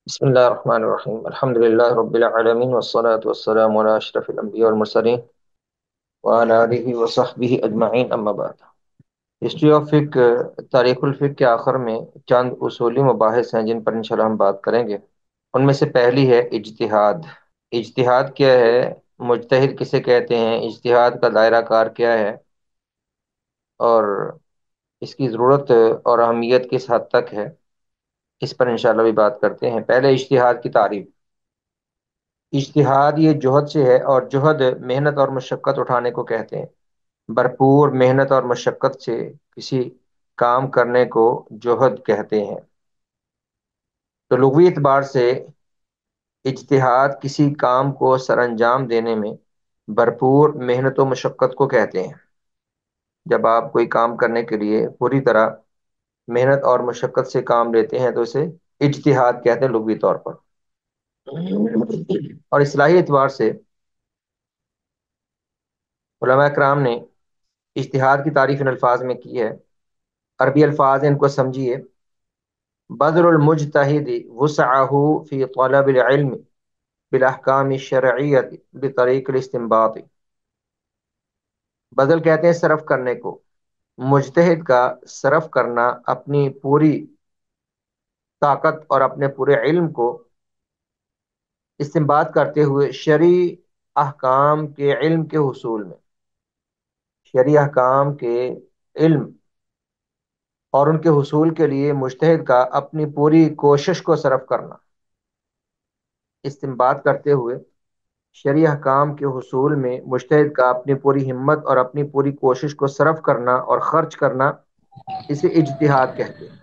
بسم الله الرحمن الرحيم الحمد لله رب العالمين والصلاة والسلام على أشرف الأنبياء والمرسلين وعلى آله وصحبه أجمعين أما بعد. ہسٹری آف فقہ، تاریخ الفقہ کے آخر میں چند اصولی مباحث ہیں جن پر انشاءاللہ ہم بات کریں گے. ان میں سے پہلی ہے اجتہاد. اجتہاد کیا ہے؟ مجتہد کسے کہتے ہیں؟ اجتہاد کا دائرہ کار کیا ہے اور اس کی ضرورت اور اہمیت کس حد تک ہے، اس پر انشاءاللہ بھی بات کرتے ہیں. پہلے اجتہاد کی تعریف. اجتہاد یہ جہد سے ہے، اور جہد محنت اور مشقت اٹھانے کو کہتے ہیں. بھرپور محنت اور مشقت سے کسی کام کرنے کو جہد کہتے ہیں. تو لغوی اعتبار سے اجتہاد کسی کام کو سر انجام دینے میں بھرپور محنت و مشقت کو کہتے ہیں. جب آپ کوئی کام کرنے کے لیے پوری طرح محنت اور مشقت سے کام لیتے ہیں تو اسے اجتہاد کہتے ہیں لغوی طور پر. اور اصطلاحی اعتبار سے علماء کرام نے اجتہاد کی تعریف ان الفاظ میں کی ہے. عربی الفاظ ہیں، ان کو سمجھیے. بذل المجتہد وسعہ فی طلب العلم بالاحکام الشرعیت بطریق الاستنباط. بدل کہتے ہیں صرف کرنے کو. مجتہد کا صرف کرنا اپنی پوری طاقت اور اپنے پورے علم کو استنباط کرتے ہوئے شرعی احکام کے علم کے حصول میں. شرعی احکام کے علم اور ان کے حصول کے لیے مجتہد کا اپنی پوری کوشش کو صرف کرنا. استنباط کرتے ہوئے شرعی احکام کے حصول میں مجتہد کا اپنی پوری ہمت اور اپنی پوری کوشش کو صرف کرنا اور خرچ کرنا، اسے اجتہاد کہتے ہیں.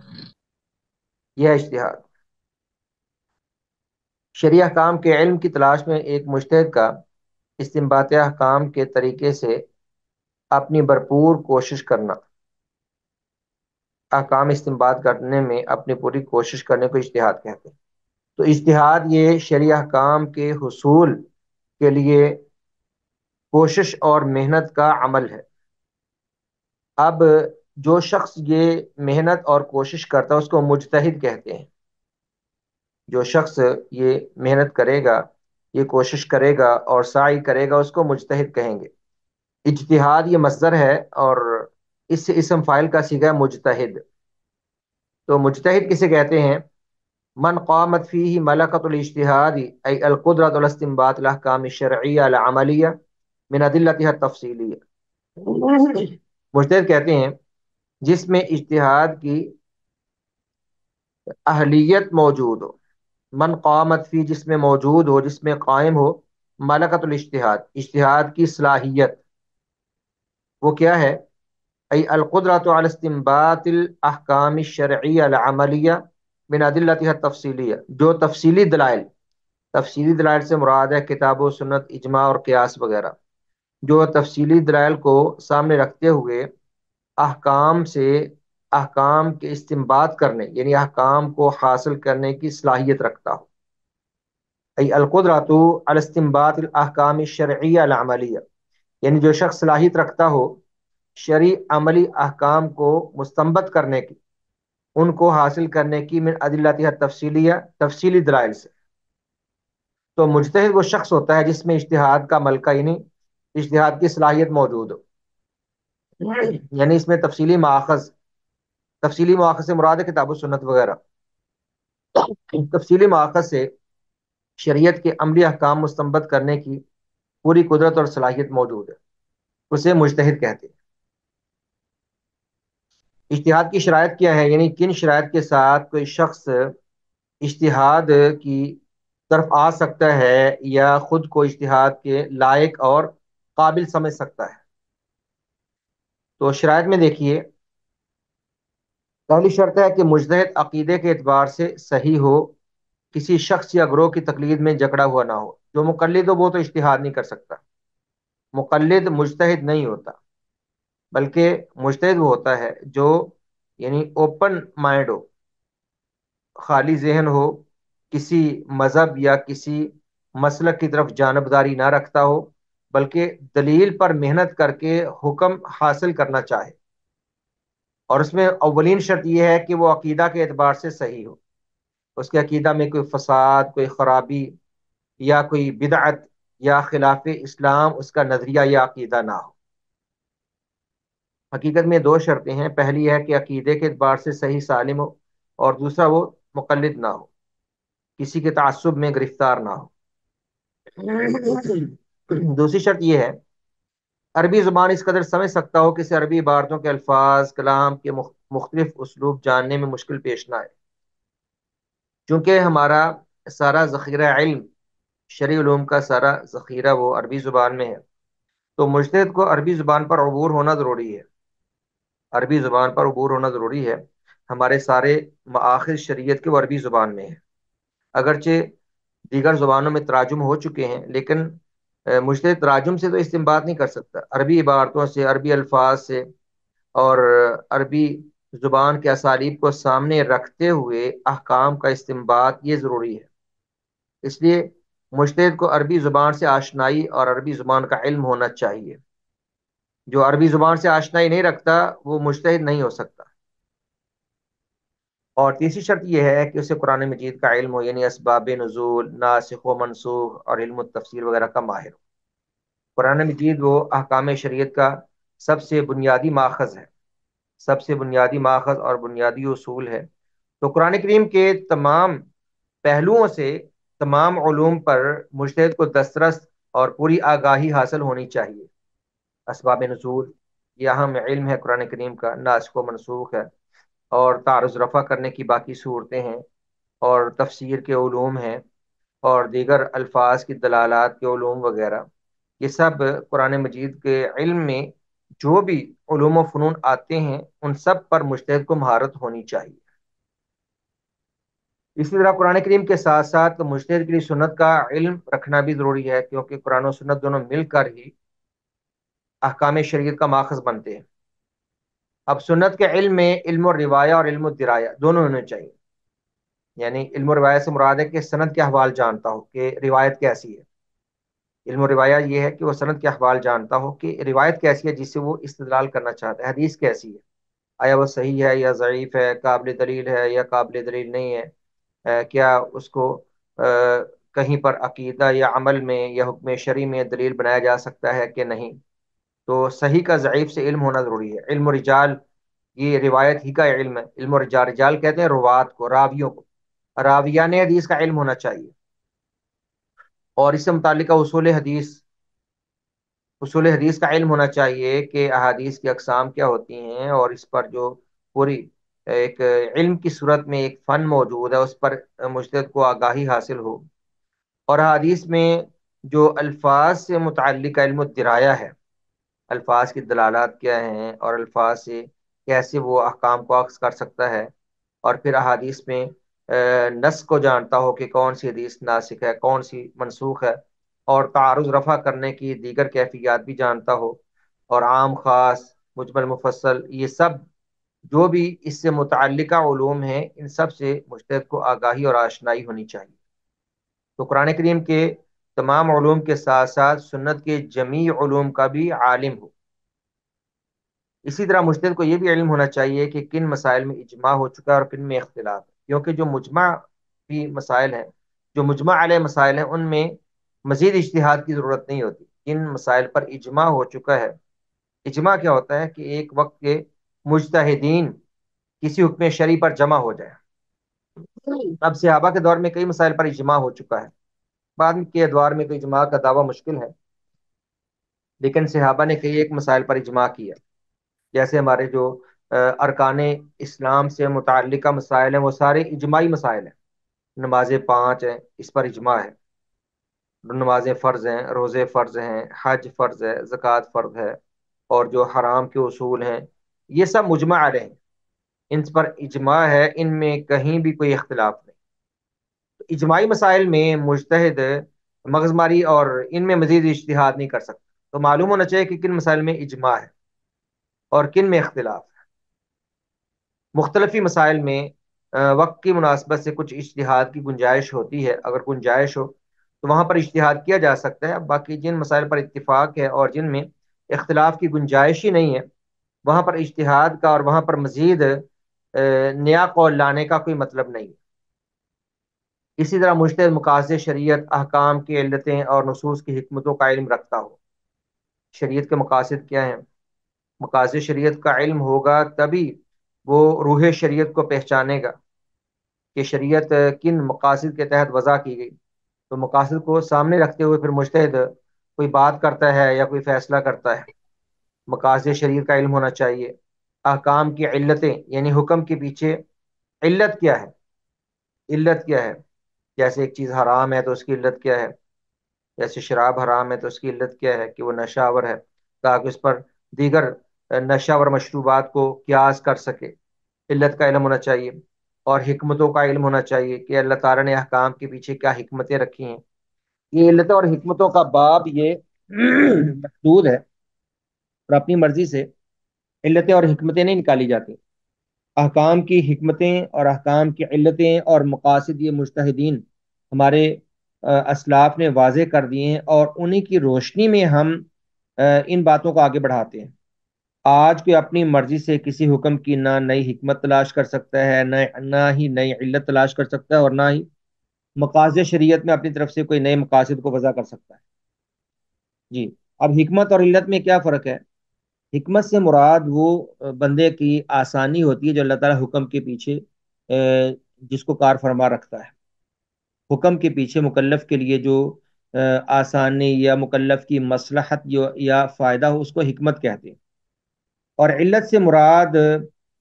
یہ ہے اجتہاد. شرعی احکام کے علم کی تلاش میں ایک مجتہد کا استنباط احکام کے طریقے سے اپنی بھرپور کوشش کرنا. احکام استنباط کرنے میں اپنی پوری کوشش کرنے کو اجتہاد کہتے ہیں. تو اجتہاد یہ شرعی احکام کے حصول کے لیے کوشش اور محنت کا عمل ہے. اب جو شخص یہ محنت اور کوشش کرتا ہے اس کو مجتہد کہتے ہیں. جو شخص یہ محنت کرے گا، یہ کوشش کرے گا اور سعی کرے گا، اس کو مجتہد کہیں گے. اجتہاد یہ مصدر ہے اور اس سے اسم فاعل کا صیغہ ہے مجتہد. تو مجتہد کسے کہتے ہیں؟ من قامت فیہ ملکۃ الاجتہاد ای القدرۃ علی استنباط الاحکام الشرعیہ العملیہ من ادلتها التفصیلیہ. مجتہد کہتے ہیں جس میں اجتہاد کی اہلیت موجود ہو. من قامت فی، جس میں موجود ہو، جس میں قائم ہو ملکۃ الاجتہاد، اجتہاد کی صلاحیت. وہ کیا ہے؟ ای القدرۃ علی استنباط الاحکام الشرعیہ العملیہ من ادلتها التفصیلیہ. جو تفصیلی دلائل سے مراد ہے کتاب و سنت، اجماع اور قیاس وغیرہ. جو تفصیلی دلائل کو سامنے رکھتے ہوئے احکام کے استنباط کرنے، یعنی احکام کو حاصل کرنے کی صلاحیت رکھتا ہو. ای القدرۃ علی استنباط الاحکام الشرعیہ العملیہ، یعنی جو شخص صلاحیت رکھتا ہو شرعی عملی احکام کو مستنبط کرنے کی، ان کو حاصل کرنے کی، من ادلتها التفصیلیہ، تفصیلی دلائل سے. تو مجتہد وہ شخص ہوتا ہے جس میں اجتہاد کا ملکہ، یعنی اجتہاد کی صلاحیت موجود ہو. یعنی اس میں تفصیلی مواخذ سے مراد ہے کتاب و سنت وغیرہ. تفصیلی مواخذ سے شریعت کے عملی احکام مستنبط کرنے کی پوری قدرت اور صلاحیت موجود ہے، اسے مجتہد کہتے ہیں. اجتہاد کی شرائط کیا ہے؟ یعنی کن شرائط کے ساتھ کوئی شخص اجتہاد کی طرف آ سکتا ہے یا خود کو اجتہاد کے لائق اور قابل سمجھ سکتا ہے. تو شرائط میں دیکھیے، پہلی شرط ہے کہ مجتہد عقیدے کے اعتبار سے صحیح ہو، کسی شخص یا گروہ کی تقلید میں جکڑا ہوا نہ ہو. جو مقلد ہو وہ تو اجتہاد نہیں کر سکتا. مقلد مجتہد نہیں ہوتا، بلکہ مجتہد وہ ہوتا ہے جو یعنی اوپن مائنڈ ہو، خالی ذہن ہو، کسی مذہب یا کسی مسلک کی طرف جانبداری نہ رکھتا ہو، بلکہ دلیل پر محنت کر کے حکم حاصل کرنا چاہے. اور اس میں اولین شرط یہ ہے کہ وہ عقیدہ کے اعتبار سے صحیح ہو. اس کے عقیدہ میں کوئی فساد، کوئی خرابی یا کوئی بدعت یا خلاف اسلام اس کا نظریہ یا عقیدہ نہ ہو۔ حقیقت میں دو شرطیں ہیں، پہلی ہے کہ عقیدے کے اعتبار سے صحیح سالم ہو، اور دوسرا وہ مقلد نہ ہو، کسی کے تعصب میں گرفتار نہ ہو۔ دوسری شرط یہ ہے، عربی زبان اس قدر سمجھ سکتا ہو کہ اسے عربی عبارتوں کے الفاظ، کلام کے مختلف اسلوب جاننے میں مشکل پیش نہ آئے۔ چونکہ ہمارا سارا ذخیرہ علم، شرعی علوم کا سارا ذخیرہ وہ عربی زبان میں ہے، تو مجتہد کو عربی زبان پر عبور ہونا ضروری ہے، عربی زبان پر عبور ہونا ضروری ہے۔ ہمارے سارے مآخذ شریعت کے وہ عربی زبان میں ہیں، اگرچہ دیگر زبانوں میں تراجم ہو چکے ہیں، لیکن مجتہد تراجم سے تو استنباط نہیں کر سکتا، عربی عبارتوں سے، عربی الفاظ سے اور عربی زبان کے اسالیب کو سامنے رکھتے ہوئے احکام کا استنباط یہ ضروری ہے۔ اس لیے مجتہد کو عربی زبان سے آشنائی اور عربی زبان کا علم ہونا چاہیے۔ جو عربی زبان سے آشنائی نہیں رکھتا وہ مجتہد نہیں ہو سکتا۔ اور تیسری شرط یہ ہے کہ اسے قرآن مجید کا علم ہو، یعنی اسباب نزول، ناسخ و منسوخ اور علم التفسیر وغیرہ کا ماہر ہو۔ قرآن مجید وہ احکام شریعت کا سب سے بنیادی ماخذ ہے، سب سے بنیادی ماخذ اور بنیادی اصول ہے۔ تو قرآن کریم کے تمام پہلوؤں سے تمام علوم پر مجتہد کو دسترس اور پوری آگاہی حاصل ہونی چاہیے۔ اسباب نزول یہ اہم علم ہے قرآن کریم کا، ناسخ و منسوخ ہے، اور تعارض رفع کرنے کی باقی صورتیں ہیں، اور تفسیر کے علوم ہیں، اور دیگر الفاظ کی دلالات کے علوم وغیرہ، یہ سب قرآن مجید کے علم میں جو بھی علوم و فنون آتے ہیں ان سب پر مجتہد کو مہارت ہونی چاہیے۔ اسی طرح قرآن کریم کے ساتھ ساتھ مجتہد کے لیے سنت کا علم رکھنا بھی ضروری ہے، کیونکہ قرآن و سنت دونوں مل کر ہی احکام شریعت کا ماخذ بنتے ہیں۔ اب سنت کے علم میں علم و روایہ اور علم و درایا دونوں ہونے چاہیے، یعنی علم و روایت سے مراد ہے کہ سند کے احوال جانتا ہو کہ روایت کیسی ہے، علم و روایہ یہ ہے کہ وہ سند کے احوال جانتا ہو کہ روایت کیسی ہے جس سے وہ استدلال کرنا چاہتا ہے، حدیث کیسی ہے، آیا وہ صحیح ہے یا ضعیف ہے، قابل دلیل ہے یا قابل دلیل نہیں ہے، کیا اس کو کہیں پر عقیدہ یا عمل میں یا حکم شرعی میں دلیل بنایا جا سکتا ہے کہ نہیں۔ تو صحیح کا ضعیف سے علم ہونا ضروری ہے۔ علم و رجال یہ روایت ہی کا علم ہے، علم و رجال، رجال کہتے ہیں روات کو، راویوں کو، راویان حدیث کا علم ہونا چاہیے، اور اس سے متعلقہ اصول حدیث کا علم ہونا چاہیے کہ احادیث کی اقسام کیا ہوتی ہیں، اور اس پر جو پوری ایک علم کی صورت میں ایک فن موجود ہے اس پر مجتہد کو آگاہی حاصل ہو۔ اور احادیث میں جو الفاظ سے متعلق علم الدرایا ہے، الفاظ کی دلالات کیا ہیں اور الفاظ سے کیسے وہ احکام کو عکس کر سکتا ہے، اور پھر احادیث میں نص کو جانتا ہو کہ کون سی حدیث ناسخ ہے، کون سی منسوخ ہے، اور تعارض رفع کرنے کی دیگر کیفیات بھی جانتا ہو، اور عام خاص مجمل مفصل یہ سب جو بھی اس سے متعلقہ علوم ہیں ان سب سے مجتہد کو آگاہی اور آشنائی ہونی چاہیے۔ تو قرآن کریم کے تمام علوم کے ساتھ ساتھ سنت کے جمیع علوم کا بھی عالم ہو۔ اسی طرح مجتہد کو یہ بھی علم ہونا چاہیے کہ کن مسائل میں اجماع ہو چکا ہے اور کن میں اختلاف ہے، کیونکہ جو مجمع بھی مسائل ہیں، جو مجمع علیہ مسائل ہیں، ان میں مزید اجتہاد کی ضرورت نہیں ہوتی۔ جن مسائل پر اجماع ہو چکا ہے، اجماع کیا ہوتا ہے کہ ایک وقت کے مجتہدین کسی حکم شرعی پر جمع ہو جائے۔ اب صحابہ کے دور میں کئی مسائل پر اجماع ہو چکا ہے، بعد کے ادوار میں تو اجماع کا دعویٰ مشکل ہے، لیکن صحابہ نے کئی ایک مسائل پر اجماع کیا، جیسے ہمارے جو ارکان اسلام سے متعلقہ مسائل ہیں وہ سارے اجماعی مسائل ہیں۔ نمازیں 5 ہیں، اس پر اجماع ہے، نمازیں فرض ہیں، روزے فرض ہیں، حج فرض ہے، زکوٰۃ فرض ہے، اور جو حرام کے اصول ہیں یہ سب مجمع علیہ ہیں، ان پر اجماع ہے، ان میں کہیں بھی کوئی اختلاف نہیں۔ تو اجماعی مسائل میں مجتہد مغز ماری اور ان میں مزید اجتہاد نہیں کر سکتا۔ تو معلوم ہونا چاہیے کہ کن مسائل میں اجماع ہے اور کن میں اختلاف ہے۔ مختلفی مسائل میں وقت کی مناسبت سے کچھ اجتہاد کی گنجائش ہوتی ہے، اگر گنجائش ہو تو وہاں پر اجتہاد کیا جا سکتا ہے، باقی جن مسائل پر اتفاق ہے اور جن میں اختلاف کی گنجائش ہی نہیں ہے وہاں پر اجتہاد کا اور وہاں پر مزید نیا قول لانے کا کوئی مطلب نہیں ہے۔ اسی طرح مجتہد مقاصد شریعت، احکام کی علتیں اور نصوص کی حکمتوں کا علم رکھتا ہو۔ شریعت کے مقاصد کیا ہیں؟ مقاصد شریعت کا علم ہوگا تبھی وہ روح شریعت کو پہچانے گا کہ شریعت کن مقاصد کے تحت وضع کی گئی۔ تو مقاصد کو سامنے رکھتے ہوئے پھر مجتہد کوئی بات کرتا ہے یا کوئی فیصلہ کرتا ہے۔ مقاصد شریعت کا علم ہونا چاہیے۔ احکام کی علتیں یعنی حکم کے پیچھے علت کیا ہے، علت کیا ہے؟ جیسے ایک چیز حرام ہے تو اس کی علت کیا ہے؟ جیسے شراب حرام ہے تو اس کی علت کیا ہے؟ کہ وہ نشہ آور ہے، تاکہ اس پر دیگر نشہ آور مشروبات کو قیاس کر سکے۔ علت کا علم ہونا چاہیے۔ اور حکمتوں کا علم ہونا چاہیے کہ اللہ تعالیٰ نے احکام کے پیچھے کیا حکمتیں رکھی ہیں۔ یہ علتوں اور حکمتوں کا باب یہ محدود ہے، اور اپنی مرضی سے علتیں اور حکمتیں نہیں نکالی جاتی۔ احکام کی حکمتیں اور احکام کی علتیں اور مقاصد یہ مجتہدین ہمارے اسلاف نے واضح کر دیے ہیں، اور انہی کی روشنی میں ہم ان باتوں کو آگے بڑھاتے ہیں۔ آج کوئی اپنی مرضی سے کسی حکم کی نہ نئی حکمت تلاش کر سکتا ہے، نہ ہی نئی علت تلاش کر سکتا ہے، اور نہ ہی مقاصد شریعت میں اپنی طرف سے کوئی نئے مقاصد کو وضع کر سکتا ہے۔ جی، اب حکمت اور علت میں کیا فرق ہے؟ حکمت سے مراد وہ بندے کی آسانی ہوتی ہے جو اللہ تعالیٰ حکم کے پیچھے جس کو کار فرما رکھتا ہے۔ حکم کے پیچھے مکلف کے لیے جو آسانی یا مکلف کی مصلحت یا فائدہ ہو، اس کو حکمت کہتے ہیں۔ اور علت سے مراد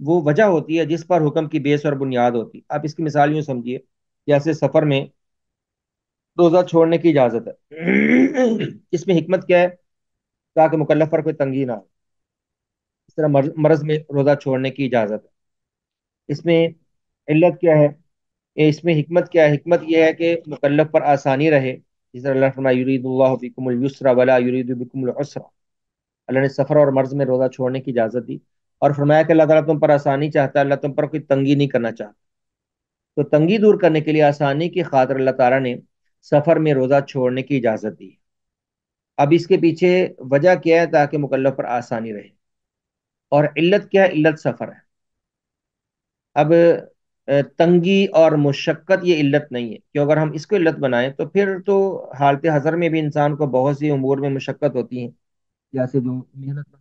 وہ وجہ ہوتی ہے جس پر حکم کی بیس اور بنیاد ہوتی ہے۔ آپ اس کی مثال یوں سمجھیے، جیسے سفر میں روزہ چھوڑنے کی اجازت ہے، اس میں حکمت کیا ہے؟ تاکہ مکلف پر کوئی تنگی نہ ہو۔ اس طرح مرض میں روزہ چھوڑنے کی اجازت ہے، اس میں علت کیا ہے؟ اس میں حکمت کیا ہے؟ حکمت یہ ہے کہ مکلف پر آسانی رہے، جس طرح اللہ فرمایا یرید اللہ بکم الیسر ولا یرید بکم العسر۔ اللہ نے سفر اور مرض میں روزہ چھوڑنے کی اجازت دی، اور فرمایا کہ اللہ تعالیٰ تم پر آسانی چاہتا ہے، اللہ تم پر کوئی تنگی نہیں کرنا چاہتا۔ تو تنگی دور کرنے کے لیے، آسانی کی خاطر اللہ تعالیٰ نے سفر میں روزہ چھوڑنے کی اجازت دی۔ اب اس کے پیچھے وجہ کیا ہے؟ تاکہ مکلف پر آسانی رہے۔ اور علت کیا ہے؟ علت سفر ہے۔ اب تنگی اور مشقت یہ علت نہیں ہے، کہ اگر ہم اس کو علت بنائیں تو پھر تو حالت حضر میں بھی انسان کو بہت سی امور میں مشقت ہوتی ہیں، جیسے جو محنت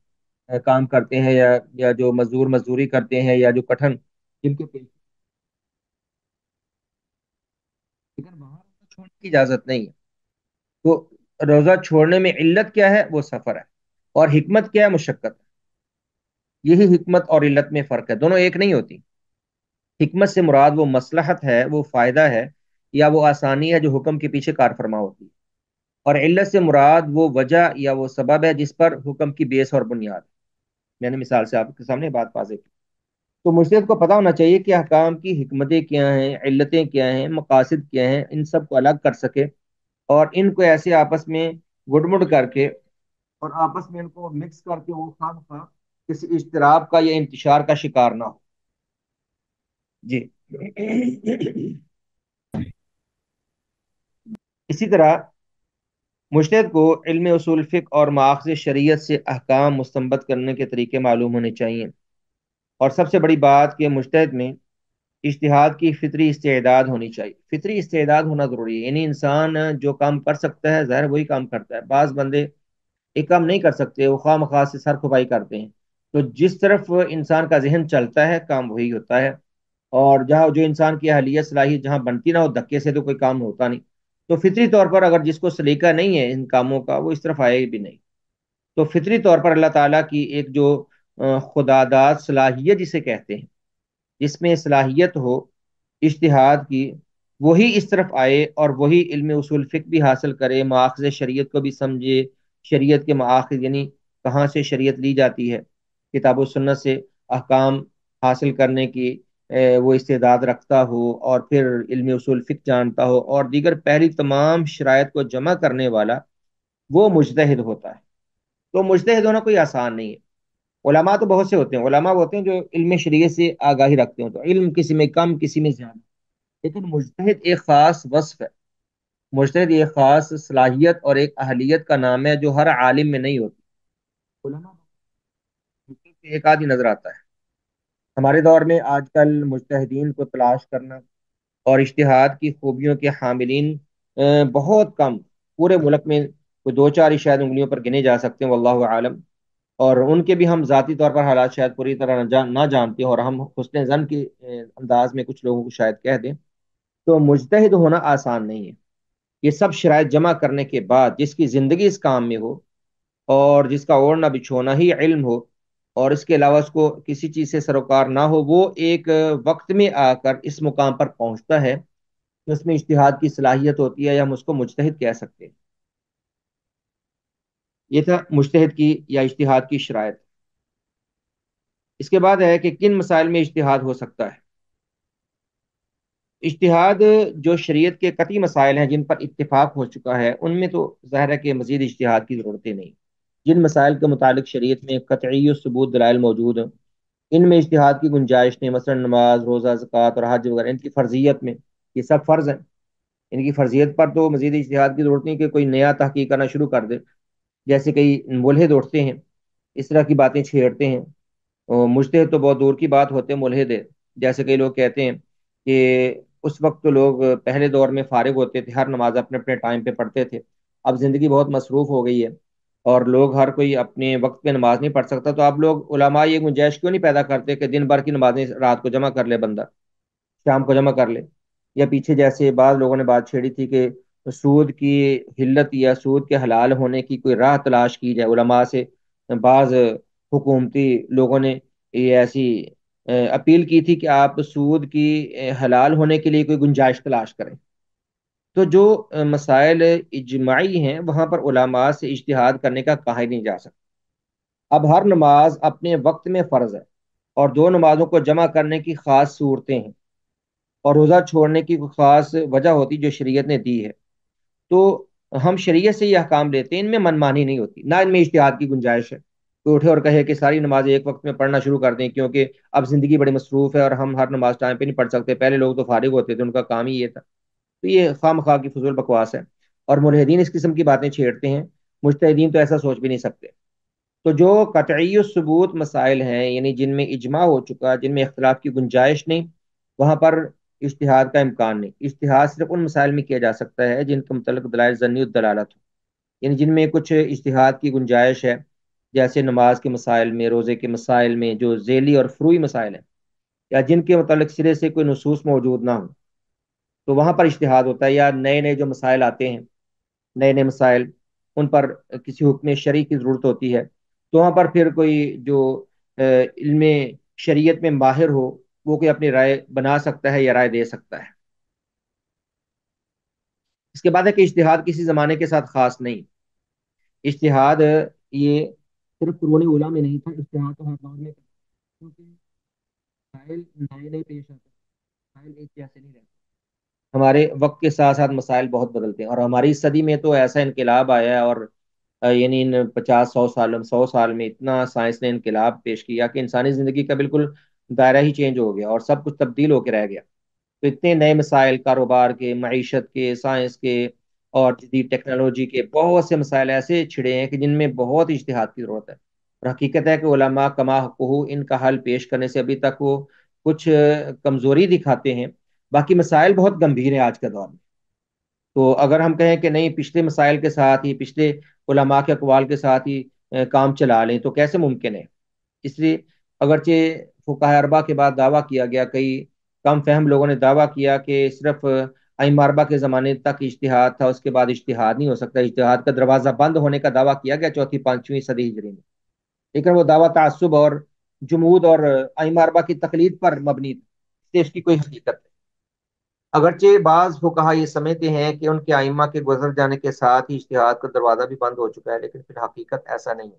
کام کرتے ہیں، یا جو مزدوری کرتے ہیں، یا جو کٹھن جن کے پیش، لیکن وہاں روزہ چھوڑنے کی اجازت نہیں ہے۔ تو روزہ چھوڑنے میں علت کیا ہے؟ وہ سفر ہے۔ اور حکمت کیا ہے؟ مشقت ہے۔ یہی حکمت اور علت میں فرق ہے، دونوں ایک نہیں ہوتی۔ حکمت سے مراد وہ مصلحت ہے، وہ فائدہ ہے، یا وہ آسانی ہے جو حکم کے پیچھے کار فرما ہوتی ہے۔ اور علت سے مراد وہ وجہ یا وہ سبب ہے جس پر حکم کی بیس اور بنیاد ہے۔ میں نے مثال سے آپ کے سامنے بات واضح کی۔ تو مجتہد کو پتا ہونا چاہیے کہ احکام کی حکمتیں کیا ہیں، علتیں کیا ہیں، مقاصد کیا ہیں، ان سب کو الگ کر سکے، اور ان کو ایسے آپس میں گڈ کر کے، اور آپس میں ان کو مکس کر کے وہ خام خواہ کسی اضطراب کا یا انتشار کا شکار نہ ہو۔ جی، اسی طرح مجتہد کو علم اصول فقہ اور مآخذ شریعت سے احکام مستنبط کرنے کے طریقے معلوم ہونے چاہیے۔ اور سب سے بڑی بات کہ مجتہد میں اجتہاد کی فطری استعداد ہونی چاہیے۔ فطری استعداد ہونا ضروری ہے، یعنی انسان جو کام کر سکتا ہے ظاہر وہی کام کرتا ہے۔ بعض بندے ایک کام نہیں کر سکتے، وہ خواہ مخواہ سے سر کھپائی کرتے ہیں۔ تو جس طرف انسان کا ذہن چلتا ہے کام وہی ہوتا ہے، اور جہاں جو انسان کی اہلیت صلاحیت جہاں بنتی نہ ہو، دھکے سے تو کوئی کام ہوتا نہیں۔ تو فطری طور پر اگر جس کو سلیقہ نہیں ہے ان کاموں کا، وہ اس طرف آئے بھی نہیں۔ تو فطری طور پر اللہ تعالیٰ کی ایک جو خدا داد صلاحیت جسے کہتے ہیں، جس میں صلاحیت ہو اجتہاد کی، وہی اس طرف آئے اور وہی علم اصول فقہ بھی حاصل کرے، مآخذ شریعت کو بھی سمجھے۔ شریعت کے مآخذ یعنی کہاں سے شریعت لی جاتی ہے، کتاب و سنت سے احکام حاصل کرنے کی وہ استعداد رکھتا ہو، اور پھر علم اصول فقہ جانتا ہو، اور دیگر پہلی تمام شرائط کو جمع کرنے والا، وہ مجتہد ہوتا ہے۔ تو مجتہد ہونا کوئی آسان نہیں ہے۔ علماء تو بہت سے ہوتے ہیں، علماء وہ ہوتے ہیں جو علم شریعت سے آگاہی رکھتے ہیں، تو علم کسی میں کم کسی میں زیادہ، لیکن مجتہد ایک خاص وصف ہے۔ مجتہد ایک خاص صلاحیت اور ایک اہلیت کا نام ہے جو ہر عالم میں نہیں ہوتی۔ علماء ایک آدھی نظر آتا ہے۔ ہمارے دور میں آج کل مجتہدین کو تلاش کرنا اور اجتہاد کی خوبیوں کے حاملین بہت کم، پورے ملک میں کوئی دو چار ہی شاید انگلیوں پر گنے جا سکتے ہیں، واللہ عالم۔ اور ان کے بھی ہم ذاتی طور پر حالات شاید پوری طرح نہ جانتے ہوں، اور ہم حسن زن کے انداز میں کچھ لوگوں کو شاید کہہ دیں۔ تو مجتہد ہونا آسان نہیں ہے۔ یہ سب شرائط جمع کرنے کے بعد جس کی زندگی اس کام میں ہو، اور جس کا اوڑھنا بچھونا ہی علم ہو، اور اس کے علاوہ اس کو کسی چیز سے سروکار نہ ہو، وہ ایک وقت میں آ کر اس مقام پر پہنچتا ہے کہ اس میں اجتہاد کی صلاحیت ہوتی ہے، یا ہم اس کو مجتہد کہہ سکتے ہیں۔ یہ تھا مجتہد کی یا اجتہاد کی شرائط۔ اس کے بعد ہے کہ کن مسائل میں اجتہاد ہو سکتا ہے۔ اجتہاد جو شریعت کے قطعی مسائل ہیں جن پر اتفاق ہو چکا ہے، ان میں تو ظاہر ہے کہ مزید اجتہاد کی ضرورتیں نہیں۔ جن مسائل کے متعلق شریعت میں قطعی ثبوت دلائل موجود ہیں، ان میں اجتہاد کی گنجائش نہیں۔ مثلا نماز، روزہ، زکوٰۃ اور حج وغیرہ، ان کی فرضیت میں یہ سب فرض ہیں، ان کی فرضیت پر تو مزید اجتہاد کی ضرورت نہیں کہ کوئی نیا تحقیق کرنا شروع کر دے، جیسے کئی ملحد اٹھتے ہیں، اس طرح کی باتیں چھیڑتے ہیں۔ اور مجتہد تو بہت دور کی بات ہوتے ہیں، ملحد ہے۔ جیسے کئی لوگ کہتے ہیں کہ اس وقت تو لوگ پہلے دور میں فارغ ہوتے تھے، ہر نماز اپنے اپنے ٹائم پہ پڑھتے تھے۔ اب زندگی بہت مصروف ہو گئی ہے، اور لوگ ہر کوئی اپنے وقت پہ نماز نہیں پڑھ سکتا، تو اب لوگ علماء یہ گنجائش کیوں نہیں پیدا کرتے کہ دن بھر کی نمازیں رات کو جمع کر لے بندہ، شام کو جمع کر لے؟ یا پیچھے جیسے بعض لوگوں نے بات چھیڑی تھی کہ سود کی حلت یا سود کے حلال ہونے کی کوئی راہ تلاش کی جائے علماء سے۔ بعض حکومتی لوگوں نے یہ ایسی اپیل کی تھی کہ آپ سود کی حلال ہونے کے لیے کوئی گنجائش تلاش کریں۔ تو جو مسائل اجماعی ہیں وہاں پر علماء سے اجتہاد کرنے کا کہا ہی نہیں جا سکتا۔ اب ہر نماز اپنے وقت میں فرض ہے، اور دو نمازوں کو جمع کرنے کی خاص صورتیں ہیں، اور روزہ چھوڑنے کی کوئی خاص وجہ ہوتی جو شریعت نے دی ہے۔ تو ہم شریعت سے یہ احکام لیتے ہیں، ان میں منمانی نہیں ہوتی، نہ ان میں اجتہاد کی گنجائش ہے۔ کوئی اٹھے اور کہے کہ ساری نمازیں ایک وقت میں پڑھنا شروع کر دیں کیونکہ اب زندگی بڑی مصروف ہے اور ہم ہر نماز ٹائم پہ نہیں پڑھ سکتے، پہلے لوگ تو فارغ ہوتے تھے، ان کا کام ہی یہ تھا۔ تو یہ خواہ مخواہ کی فضول بکواس ہے، اور ملحدین اس قسم کی باتیں چھیڑتے ہیں، مجتہدین تو ایسا سوچ بھی نہیں سکتے۔ تو جو قطعی ثبوت مسائل ہیں، یعنی جن میں اجماع ہو چکا، جن میں اختلاف کی گنجائش نہیں، وہاں پر اجتہاد کا امکان نہیں۔ اجتہاد صرف ان مسائل میں کیا جا سکتا ہے جن کے متعلق دلائل ظنی الدلالت ہو، یعنی جن میں کچھ اجتہاد کی گنجائش ہے، جیسے نماز کے مسائل میں، روزے کے مسائل میں، جو ذیلی اور فروعی مسائل ہیں، یا جن کے متعلق سرے سے کوئی نصوص موجود نہ ہو، تو وہاں پر اجتہاد ہوتا ہے۔ یا نئے نئے جو مسائل آتے ہیں، نئے نئے مسائل، ان پر کسی حکم شرعی کی ضرورت ہوتی ہے، تو وہاں پر پھر کوئی جو علم شریعت میں ماہر ہو، وہ کوئی اپنی رائے بنا سکتا ہے یا رائے دے سکتا ہے۔ اس کے بعد ہے کہ اجتہاد کسی زمانے کے ساتھ خاص نہیں۔ اجتہاد یہ صرف قرون اولیٰ میں نہیں تھا، اجتہاد تو ہر دور میں تھا، کیونکہ مسائل نئے نئے پیش آتے ہیں، مسائل ایک جیسے نہیں رہتے۔ ہمارے وقت کے ساتھ ساتھ مسائل بہت بدلتے ہیں، اور ہماری صدی میں تو ایسا انقلاب آیا ہے، اور یعنی ان 50 100 سال میں اتنا سائنس نے انقلاب پیش کیا کہ انسانی زندگی کا بالکل دائرہ ہی چینج ہو گیا، اور سب کچھ تبدیل ہو کے رہ گیا۔ تو اتنے نئے مسائل، کاروبار کے، معیشت کے، سائنس کے، اور جدید ٹیکنالوجی کے بہت سے مسائل ایسے چھڑے ہیں کہ جن میں بہت اجتہاد کی ضرورت ہے۔ اور حقیقت ہے کہ علماء کما حقہ ان کا حل پیش کرنے سے ابھی تک وہ کچھ کمزوری دکھاتے ہیں۔ باقی مسائل بہت گمبھیر ہیں آج کے دور میں۔ تو اگر ہم کہیں کہ نہیں، پچھلے مسائل کے ساتھ ہی، پچھلے علماء کے اقوال کے ساتھ ہی کام چلا لیں، تو کیسے ممکن ہے؟ اس لیے اگرچہ فقہ اربعہ کے بعد دعویٰ کیا گیا، کئی کم فہم لوگوں نے دعویٰ کیا کہ صرف ائمہ اربعہ کے زمانے تک اجتہاد تھا، اس کے بعد اجتہاد نہیں ہو سکتا، اجتہاد کا دروازہ بند ہونے کا دعویٰ کیا گیا چوتھی 5ویں صدی ہجری میں، لیکن وہ دعویٰ تعصب اور جمود اور ائمہ اربعہ کی تقلید پر مبنی تھا، اس لیے اس کی کوئی حقیقت نہیں۔ اگرچہ بعض فقہا یہ سمجھتے ہیں کہ ان کے ائمہ کے گزر جانے کے ساتھ ہی اجتہاد کا دروازہ بھی بند ہو چکا ہے، لیکن پھر حقیقت ایسا نہیں ہے،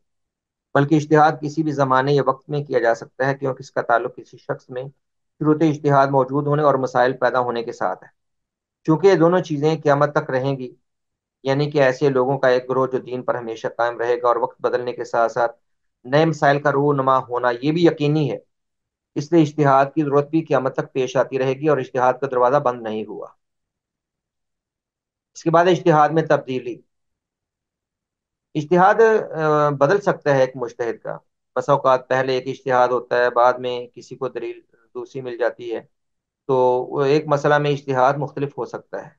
بلکہ اجتہاد کسی بھی زمانے یا وقت میں کیا جا سکتا ہے، کیونکہ اس کا تعلق کسی شخص میں شروط اجتہاد موجود ہونے اور مسائل پیدا ہونے کے ساتھ ہے۔ چونکہ یہ دونوں چیزیں قیامت تک رہیں گی، یعنی کہ ایسے لوگوں کا ایک گروہ جو دین پر ہمیشہ قائم رہے گا، اور وقت بدلنے کے ساتھ ساتھ نئے مسائل کا رونما ہونا یہ بھی یقینی ہے، اس لیے اجتہاد کی ضرورت بھی قیامت تک پیش آتی رہے گی، اور اجتہاد کا دروازہ بند نہیں ہوا۔ اس کے بعد اجتہاد میں تبدیلی۔ اجتہاد بدل سکتا ہے ایک مجتہد کا۔ بس اوقات پہلے ایک اجتہاد ہوتا ہے، بعد میں کسی کو دلیل دوسری مل جاتی ہے، تو وہ ایک مسئلہ میں اجتہاد مختلف ہو سکتا ہے،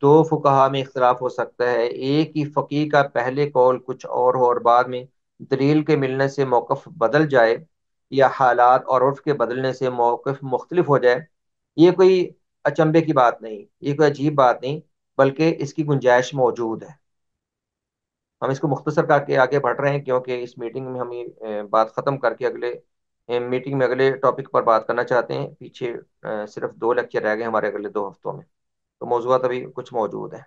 دو فقہا میں اختلاف ہو سکتا ہے، ایک ہی فقی کا پہلے قول کچھ اور ہو اور بعد میں دلیل کے ملنے سے موقف بدل جائے، یا حالات اور عرف کے بدلنے سے موقف مختلف ہو جائے، یہ کوئی اچنبے کی بات نہیں، یہ کوئی عجیب بات نہیں، بلکہ اس کی گنجائش موجود ہے۔ ہم اس کو مختصر کر کے آگے بڑھ رہے ہیں، کیونکہ اس میٹنگ میں ہم یہ بات ختم کر کے اگلے میٹنگ میں اگلے ٹاپک پر بات کرنا چاہتے ہیں۔ پیچھے صرف 2 لیکچر رہ گئے ہمارے اگلے 2 ہفتوں میں، تو موضوعات ابھی کچھ موجود ہیں۔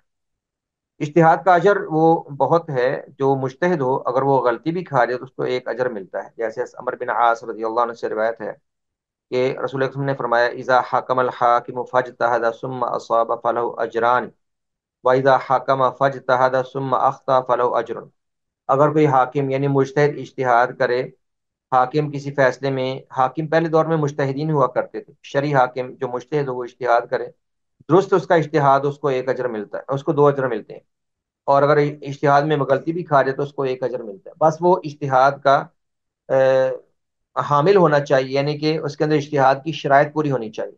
اجتہاد کا اجر وہ بہت ہے، جو مجتہد ہو اگر وہ غلطی بھی کھا جائے تو اس کو ایک اجر ملتا ہے، جیسے عمر بن عاص رضی اللہ عنہ سے روایت ہے کہ رسول اللہ صلی اللہ علیہ وسلم نے فرمایا اذا حکم الحاکم فاجتہد ثم اصاب فلہ اجران واذا حکم فاجتہد ثم اخطا فلہ اجر۔ اگر کوئی حاکم یعنی مجتہد اجتہاد کرے، حاکم کسی فیصلے میں، حاکم پہلے دور میں مجتہدین ہوا کرتے تھے، شرعی حاکم جو مجتہد ہو وہ اجتہاد کرے، درست اس کا اجتہاد، اس کو ایک اجر ملتا ہے، اس کو 2 اجر ملتے ہیں، اور اگر اجتہاد میں غلطی بھی کھا جائے تو اس کو ایک اجر ملتا ہے۔ بس وہ اجتہاد کا حامل ہونا چاہیے، یعنی کہ اس کے اندر اجتہاد کی شرائط پوری ہونی چاہیے،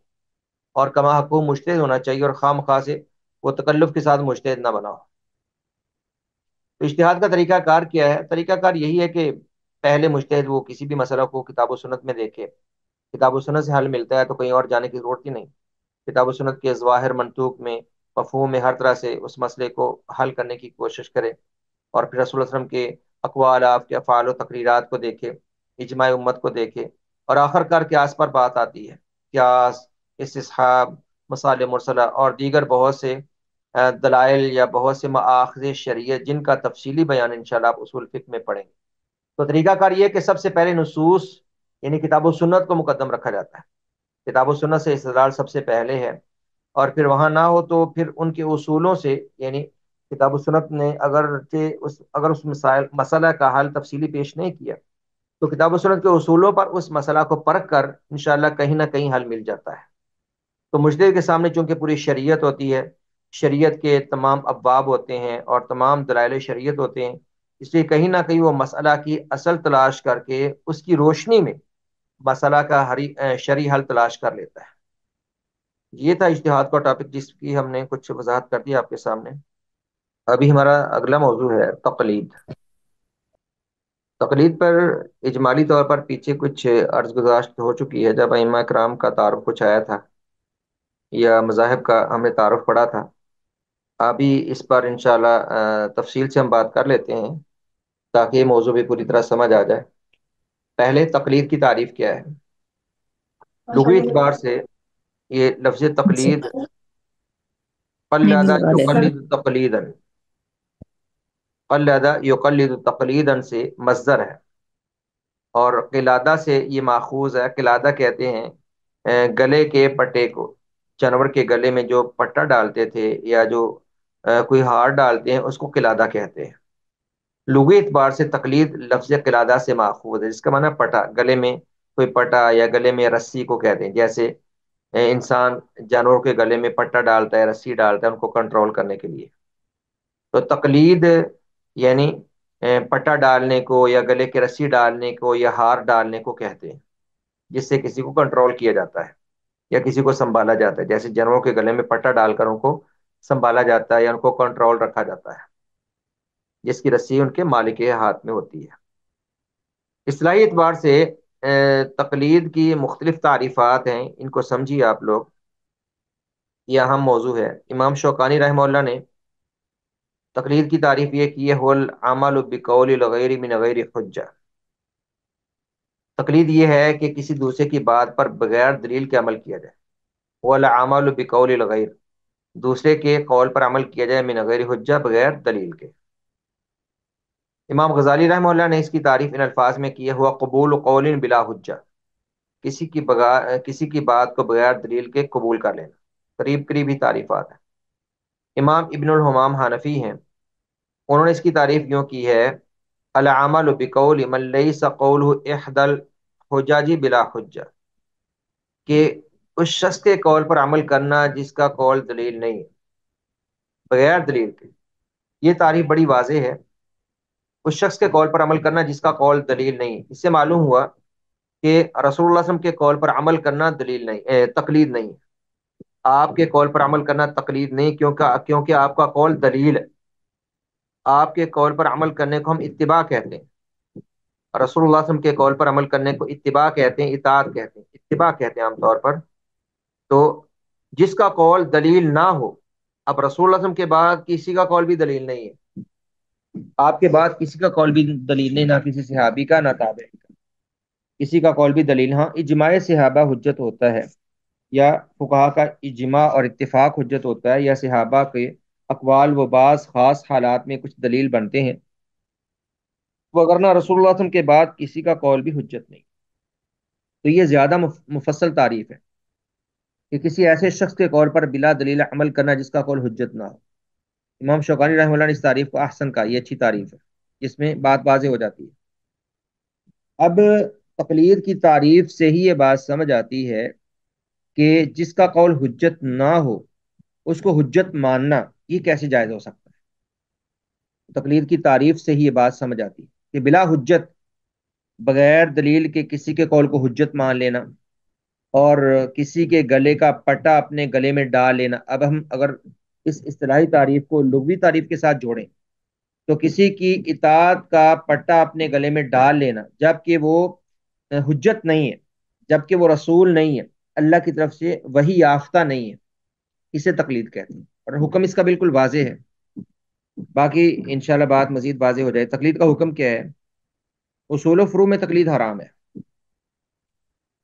اور کما حقوق مجتہد ہونا چاہیے، اور خواہ مخواہ سے وہ تکلف کے ساتھ مجتہد نہ بناؤ۔ تو اجتہاد کا طریقہ کار کیا ہے؟ طریقہ کار یہی ہے کہ پہلے مجتہد وہ کسی بھی مسئلہ کو کتاب و سنت میں دیکھے، کتاب و سنت سے حل ملتا ہے تو کہیں اور جانے کی ضرورت ہی نہیں، کتاب و سنت کے ظواہر منطوق میں، مفہوم میں، ہر طرح سے اس مسئلے کو حل کرنے کی کوشش کرے، اور پھر رسول اللہ علیہ وسلم کے اقوال، آپ کے افعال و تقریرات کو دیکھے، اجماع امت کو دیکھے، اور آخر کار قیاس پر بات آتی ہے، قیاس، استصحاب، مصالح مرسلہ اور دیگر بہت سے دلائل یا بہت سے مآخذ شریعت، جن کا تفصیلی بیان انشاءاللہ آپ اصول فقہ میں پڑھیں گے۔ تو طریقہ کار یہ ہے کہ سب سے پہلے نصوص یعنی کتاب و سنت کو مقدم رکھا جاتا ہے، کتاب و سنت سے استدلال سب سے پہلے ہے، اور پھر وہاں نہ ہو تو پھر ان کے اصولوں سے، یعنی کتاب و سنت نے اگر اس مسئلہ کا حل تفصیلی پیش نہیں کیا تو کتاب و سنت کے اصولوں پر اس مسئلہ کو پرکھ کر انشاءاللہ کہیں نہ کہیں حل مل جاتا ہے۔ تو مجتہد کے سامنے چونکہ پوری شریعت ہوتی ہے، شریعت کے تمام ابواب ہوتے ہیں اور تمام دلائل شریعت ہوتے ہیں، اس لیے کہیں نہ کہیں وہ مسئلہ کی اصل تلاش کر کے اس کی روشنی میں مسئلہ کا شرعی حل تلاش کر لیتا ہے۔ یہ تھا اجتہاد کا ٹاپک، جس کی ہم نے کچھ وضاحت کر دی آپ کے سامنے۔ ابھی ہمارا اگلا موضوع ہے تقلید۔ تقلید پر اجمالی طور پر پیچھے کچھ عرض گزاشت ہو چکی ہے، جب ائمہ کرام کا تعارف کچھ آیا تھا یا مذاہب کا ہم نے تعارف پڑھا تھا۔ ابھی اس پر انشاءاللہ تفصیل سے ہم بات کر لیتے ہیں تاکہ یہ موضوع بھی پوری طرح سمجھ آ جائے۔ پہلے تقلید کی تعریف کیا ہے؟ لغوی اعتبار سے یہ لفظ تقلید قلد یقلد تقلیدا، قلد یقلد تقلیدا سے مصدر ہے، اور قلادہ سے یہ ماخوذ ہے۔ قلادہ کہتے ہیں گلے کے پٹے کو، جانور کے گلے میں جو پٹا ڈالتے تھے یا جو کوئی ہار ڈالتے ہیں اس کو قلادہ کہتے ہیں۔ لغوی اعتبار سے تقلید لفظ قلادہ سے ماخوذ ہے، جس کا معنی پٹا، گلے میں کوئی پٹا یا گلے میں رسی کو کہتے ہیں، جیسے انسان جانوروں کے گلے میں پٹا ڈالتا ہے، رسی ڈالتا ہے ان کو کنٹرول کرنے کے لیے۔ تو تقلید یعنی پٹا ڈالنے کو یا گلے کے رسی ڈالنے کو یا ہار ڈالنے کو کہتے ہیں، جس سے کسی کو کنٹرول کیا جاتا ہے یا کسی کو سنبھالا جاتا ہے، جیسے جانوروں کے گلے میں پٹا ڈال کر ان کو سنبھالا جاتا ہے یا ان کو کنٹرول رکھا جاتا ہے، جس کی رسی ان کے مالک کے ہاتھ میں ہوتی ہے۔ اصطلاحی اعتبار سے تقلید کی مختلف تعریفات ہیں، ان کو سمجھیے آپ لوگ، یہ اہم موضوع ہے۔ امام شوکانی رحمہ اللہ نے تقلید کی تعریف یہ کی ہے، هو العمل بقول الغیر من غیر حجہ۔ تقلید یہ ہے کہ کسی دوسرے کی بات پر بغیر دلیل کے عمل کیا جائے، هو العمل بقول الغیر، دوسرے کے قول پر عمل کیا جائے، من غیر حجہ، بغیر دلیل کے۔ امام غزالی رحمہ اللہ نے اس کی تعریف ان الفاظ میں کی ہے، ہوا قبول قول بلا حجہ، کسی کی بات کو بغیر دلیل کے قبول کر لینا۔ قریب قریبی تعریفات ہیں۔ امام ابن الحمام حنفی ہیں، انہوں نے اس کی تعریف یوں کی ہے، العمل بقول من لیس قوله احد الحجاج بلا حجہ، کہ اس شخص کے قول پر عمل کرنا جس کا قول دلیل نہیں ہے، بغیر دلیل کے۔ یہ تعریف بڑی واضح ہے، اس شخص کے قول پر عمل کرنا جس کا قول دلیل نہیں۔ اس سے معلوم ہوا کہ رسول اللہ صلی اللہ علیہ وسلم کے قول پر عمل کرنا دلیل نہیں، تقلید نہیں ہے۔ آپ کے قول پر عمل کرنا تقلید نہیں، کیونکہ آپ کا قول دلیل ہے۔ آپ کے قول پر عمل کرنے کو ہم اتباع کہتے ہیں، رسول اللہ صلی اللہ علیہ وسلم کے قول پر عمل کرنے کو اتباع کہتے ہیں، اطاعت کہتے ہیں، اتباع کہتے ہیں عام طور پر۔ تو جس کا قول دلیل نہ ہو، اب رسول اللہ صلی اللہ علیہ وسلم کے بعد کسی کا قول بھی دلیل نہیں ہے، آپ کے بعد کسی کا قول بھی دلیل نہیں، نہ کسی صحابی کا نہ تابعی کا، کسی کا قول بھی دلیل، ہاں اجماع صحابہ حجت ہوتا ہے، یا فقہا کا اجماع اور اتفاق حجت ہوتا ہے، یا صحابہ کے اقوال و بعض خاص حالات میں کچھ دلیل بنتے ہیں، وگرنہ رسول اللہ صلی اللہ علیہ وسلم کے بعد کسی کا قول بھی حجت نہیں۔ تو یہ زیادہ مفصل تعریف ہے کہ کسی ایسے شخص کے قول پر بلا دلیل عمل کرنا جس کا قول حجت نہ ہو۔ امام شوکانی رحمہ اللہ نے اس تعریف کو احسن کہا، یہ اچھی تعریف ہے، جس میں بات واضح ہو جاتی ہے۔ اب تقلید کی تعریف سے ہی یہ بات سمجھ آتی ہے کہ جس کا قول حجت نہ ہو اس کو حجت ماننا یہ کیسے جائز ہو سکتا ہے؟ تقلید کی تعریف سے ہی یہ بات سمجھ آتی ہے کہ بلا حجت، بغیر دلیل کے کسی کے قول کو حجت مان لینا، اور کسی کے گلے کا پٹا اپنے گلے میں ڈال لینا۔ اب ہم اگر اس اصطلاحی تعریف کو لغوی تعریف کے ساتھ جوڑیں تو کسی کی اطاعت کا پٹا اپنے گلے میں ڈال لینا جبکہ وہ حجت نہیں ہے، جبکہ وہ رسول نہیں ہے، اللہ کی طرف سے وحی یافتہ نہیں ہے، اسے تقلید کہتے ہیں، اور حکم اس کا بالکل واضح ہے۔ باقی انشاءاللہ بات مزید واضح ہو جائے۔ تقلید کا حکم کیا ہے؟ اصول و فروع میں تقلید حرام ہے،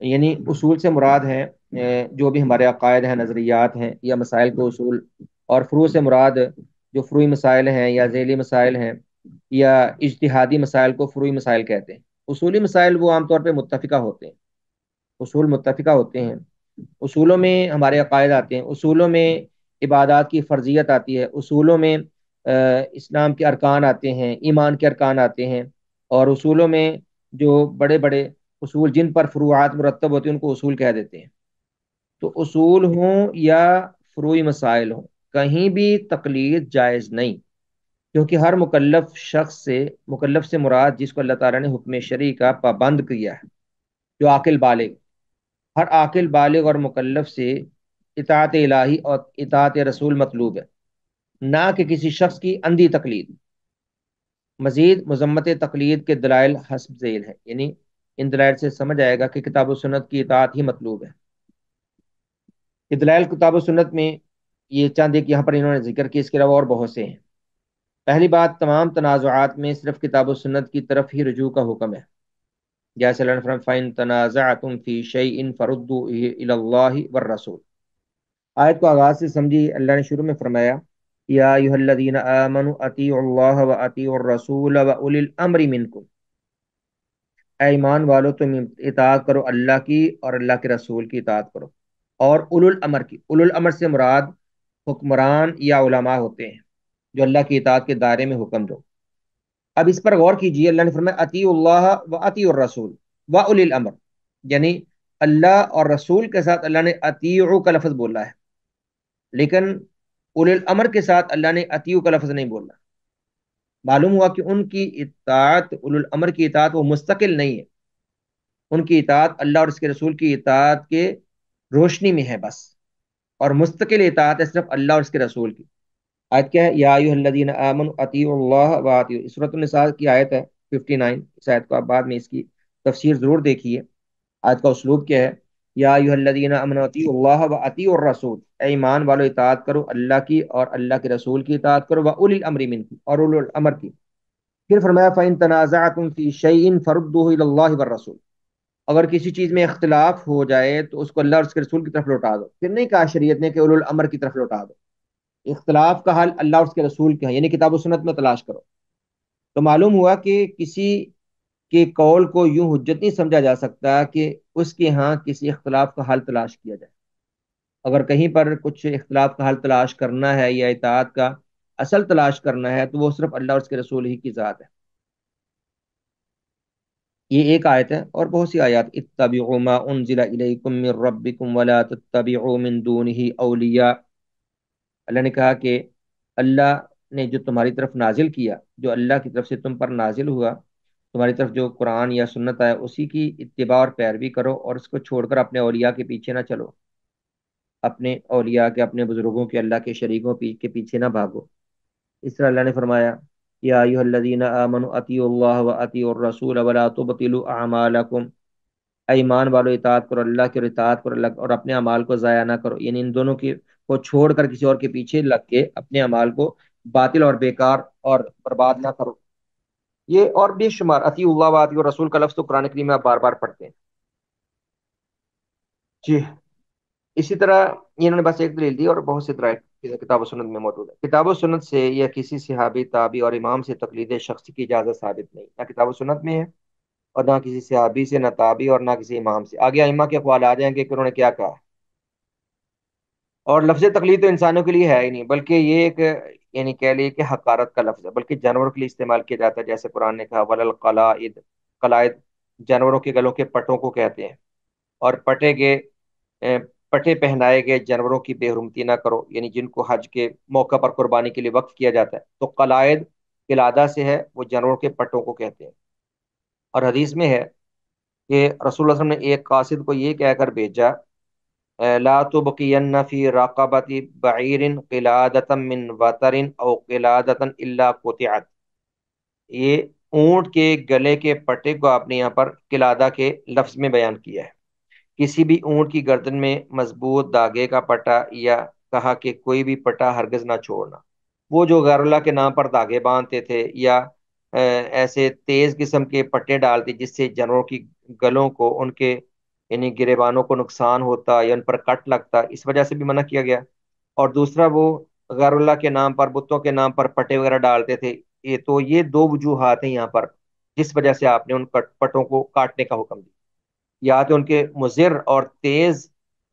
یعنی اصول سے مراد ہے جو بھی ہمارے عقائد ہیں، نظریات ہیں، یا مسائل کے اصول، اور فروع سے مراد جو فروعی مسائل ہیں یا ذیلی مسائل ہیں یا اجتہادی مسائل کو فروعی مسائل کہتے ہیں۔ اصولی مسائل وہ عام طور پہ متفقہ ہوتے ہیں، اصول متفقہ ہوتے ہیں، اصولوں میں ہمارے عقائد آتے ہیں، اصولوں میں عبادات کی فرضیت آتی ہے، اصولوں میں اسلام کے ارکان آتے ہیں، ایمان کے ارکان آتے ہیں، اور اصولوں میں جو بڑے بڑے اصول جن پر فروعات مرتب ہوتے ہیں ان کو اصول کہہ دیتے ہیں۔ تو اصول ہوں یا فروعی مسائل ہوں، کہیں بھی تقلید جائز نہیں، کیونکہ ہر مکلف سے مراد جس کو اللہ تعالیٰ نے حکم شرعی کا پابند کیا ہے، جو عاقل بالغ، ہر عاقل بالغ اور مکلف سے اطاعت الہی اور اطاعت رسول مطلوب ہے، نہ کہ کسی شخص کی اندھی تقلید۔ مزید مذمت تقلید کے دلائل حسب ذیل ہے، یعنی ان دلائل سے سمجھ آئے گا کہ کتاب و سنت کی اطاعت ہی مطلوب ہے۔ یہ دلائل کتاب و سنت میں یہ چند ایک یہاں پر انہوں نے ذکر کی، اس کے علاوہ اور بہت سے ہیں۔ پہلی بات، تمام تنازعات میں صرف کتاب و سنت کی طرف ہی رجوع کا حکم ہے، جیسے اللہ نے فرمایا فَإِن تَنَازَعْتُمْ فِي شَيْءٍ فَرُدُّوهُ إِلَى اللَّهِ وَالرَّسُولِ۔ آیت کو آغاز سے سمجھی، اللہ نے شروع میں فرمایا یا ایھا الذین آمنوا اطیعوا اللہ واطیعوا الرسول واولی الامر منکم، اے ایمان والو تم اطاعت کرو اللہ کی اور اللہ کے رسول کی اطاعت کرو، اور اولو الامر کی۔ اولو الامر سے مراد حکمران یا علماء ہوتے ہیں جو اللہ کی اطاعت کے دائرے میں حکم دو۔ اب اس پر غور کیجئے، اللہ نے فرمایا اطیعوا اللہ واطیعوا الرسول واولی الامر، یعنی اللہ اور رسول کے ساتھ اللہ نے اطیعوا کا لفظ بولا ہے، لیکن اولی الامر کے ساتھ اللہ نے اطیعوا کا لفظ نہیں بولا۔ معلوم ہوا کہ ان کی اطاعت، اولو الامر کی اطاعت وہ مستقل نہیں ہے، ان کی اطاعت اللہ اور اس کے رسول کی اطاعت کے روشنی میں ہے بس، اور مستقل اطاعت ہے صرف اللہ اور اس کے رسول کی۔ آیت کیا ہے؟ یا ایھا الذین آمنوا اطیعوا اللہ واطیعوا، سورۃ النساء کی آیت ہے 59۔ اس آیت کو آپ بعد میں اس کی تفسیر ضرور دیکھیے، آیت کا اسلوب کیا ہے۔ یا ایھا الذین آمنوا اطیعوا اللہ واطیعوا الرسول، اے ایمان والو اطاعت کرو اللہ کی اور اللہ کے رسول کی اطاعت کرو، واولی الامر منکم، اور اولو الامر کی۔ پھر فرمایا فَإِن تَنَازَعْتُمْ فِي شَيْءٍ فَرُدُّوهُ إِلَى اللَّهِ وَالرَّسُولِ، اگر کسی چیز میں اختلاف ہو جائے تو اس کو اللہ اور اس کے رسول کی طرف لوٹا دو۔ پھر نہیں کہا شریعت نے کہ اولو الامر کی طرف لوٹا دو، اختلاف کا حل اللہ اور اس کے رسول کے ہیں، یعنی کتاب و سنت میں تلاش کرو۔ تو معلوم ہوا کہ کسی کے قول کو یوں حجت نہیں سمجھا جا سکتا کہ اس کے ہاں کسی اختلاف کا حل تلاش کیا جائے۔ اگر کہیں پر کچھ اختلاف کا حل تلاش کرنا ہے یا اطاعت کا اصل تلاش کرنا ہے تو وہ صرف اللہ اور اس کے رسول ہی کی ذات ہے۔ یہ ایک آیت ہے، اور بہت سی آیات، اتبعوا ما انزل الیکم من ربکم ولا تتبعوا من دونہ اولیاء۔ اللہ نے کہا کہ اللہ نے جو تمہاری طرف نازل کیا، جو اللہ کی طرف سے تم پر نازل ہوا، تمہاری طرف جو قرآن یا سنت آیا اسی کی اتباع اور پیروی کرو، اور اس کو چھوڑ کر اپنے اولیاء کے پیچھے نہ چلو، اپنے اولیاء کے، اپنے بزرگوں کے، اللہ کے شریکوں کے پیچھے نہ بھاگو۔ اس طرح اللہ نے فرمایا، یا ایھا الذین آمنوا اطیعوا اللہ و اطیعوا الرسول ولا تبطلوا اعمالکم، اے ایمان والو اطاعت کرو اللہ کی اور اطاعت کرو اللہ، اور اپنے اعمال کو ضائع نہ کرو، یعنی ان دونوں کی کو چھوڑ کر کسی اور کے پیچھے لگ کے اپنے اعمال کو باطل اور بیکار اور برباد نہ کرو۔ یہ اور بھی شمار اطیع اللہ و اطیع الرسول کا لفظ تو قرآن کریم میں آپ بار بار پڑھتے ہیں جی۔ اسی طرح یہ انہوں نے بس ایک دلیل دی، اور بہت سے دلائل کتاب و سنت میں موجود ہے۔ کتاب و سنت سے یا کسی صحابی، تابعی اور امام سے تقلید شخصی کی اجازت ثابت نہیں، نہ کتاب و سنت میں ہے، اور نہ کسی صحابی سے، نہ تابعی، اور نہ کسی امام سے۔ آگے ائمہ کے اقوال آ جائیں گے کہ انہوں نے کیا کہا۔ اور لفظ تقلید تو انسانوں کے لیے ہے ہی نہیں، بلکہ یہ ایک یعنی کہہ لیے کہ حقارت کا لفظ ہے، بلکہ جانوروں کے لیے استعمال کیا جاتا ہے، جیسے قرآن نے کہا وللقلائد، قلائد جانوروں کے گلوں کے پٹوں کو کہتے ہیں، اور پٹے پہنائے گئے جانوروں کی بے حرمتی نہ کرو، یعنی جن کو حج کے موقع پر قربانی کے لیے وقف کیا جاتا ہے، تو قلائد قلادہ سے ہے، وہ جانوروں کے پٹوں کو کہتے ہیں۔ اور حدیث میں ہے کہ رسول اللہ صلی اللہ علیہ وسلم نے ایک قاصد کو یہ کہہ کر بھیجا، لا تبقین فی رقبت بعیر قلادۃ من وتر او قلادۃ الا قطعت، یہ اونٹ کے گلے کے پٹے کو آپ نے یہاں پر قلادہ کے لفظ میں بیان کیا ہے۔ کسی بھی اونٹ کی گردن میں مضبوط داغے کا پٹا، یا کہا کہ کوئی بھی پٹا ہرگز نہ چھوڑنا۔ وہ جو غیر اللہ کے نام پر داغے باندھتے تھے، یا ایسے تیز قسم کے پٹے ڈالتے جس سے جانوروں کی گلوں کو، ان کے یعنی گریبانوں کو نقصان ہوتا یا ان پر کٹ لگتا، اس وجہ سے بھی منع کیا گیا۔ اور دوسرا وہ غیر اللہ کے نام پر، بتوں کے نام پر پٹے وغیرہ ڈالتے تھے۔ یہ دو وجوہات ہیں یہاں پر جس وجہ سے آپ نے ان پٹوں کو کاٹنے کا حکم دیا، یا تو ان کے مضر اور تیز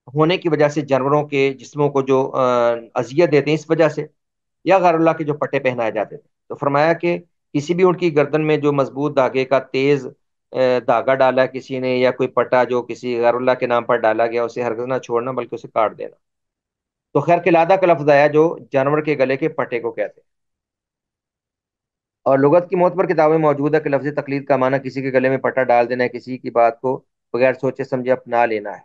ہونے کی وجہ سے جانوروں کے جسموں کو جو اذیت دیتے ہیں اس وجہ سے، یا غیر اللہ کے جو پٹے پہنائے جاتے تھے۔ تو فرمایا کہ کسی بھی ان کی گردن میں جو مضبوط دھاگے کا تیز دھاگا ڈالا کسی نے، یا کوئی پٹا جو کسی غیر اللہ کے نام پر ڈالا گیا، اسے ہرگز نہ چھوڑنا بلکہ اسے کاٹ دینا۔ تو خیر قلادہ کا لفظ آیا جو جانور کے گلے کے پٹے کو کہتے ہیں۔ اور لغت کی معتبر کتابیں موجود ہے کہ لفظ تقلید کا معنی کسی کے گلے میں پٹا ڈال دینا ہے، کسی کی بات کو بغیر سوچے سمجھے اپنا لینا ہے۔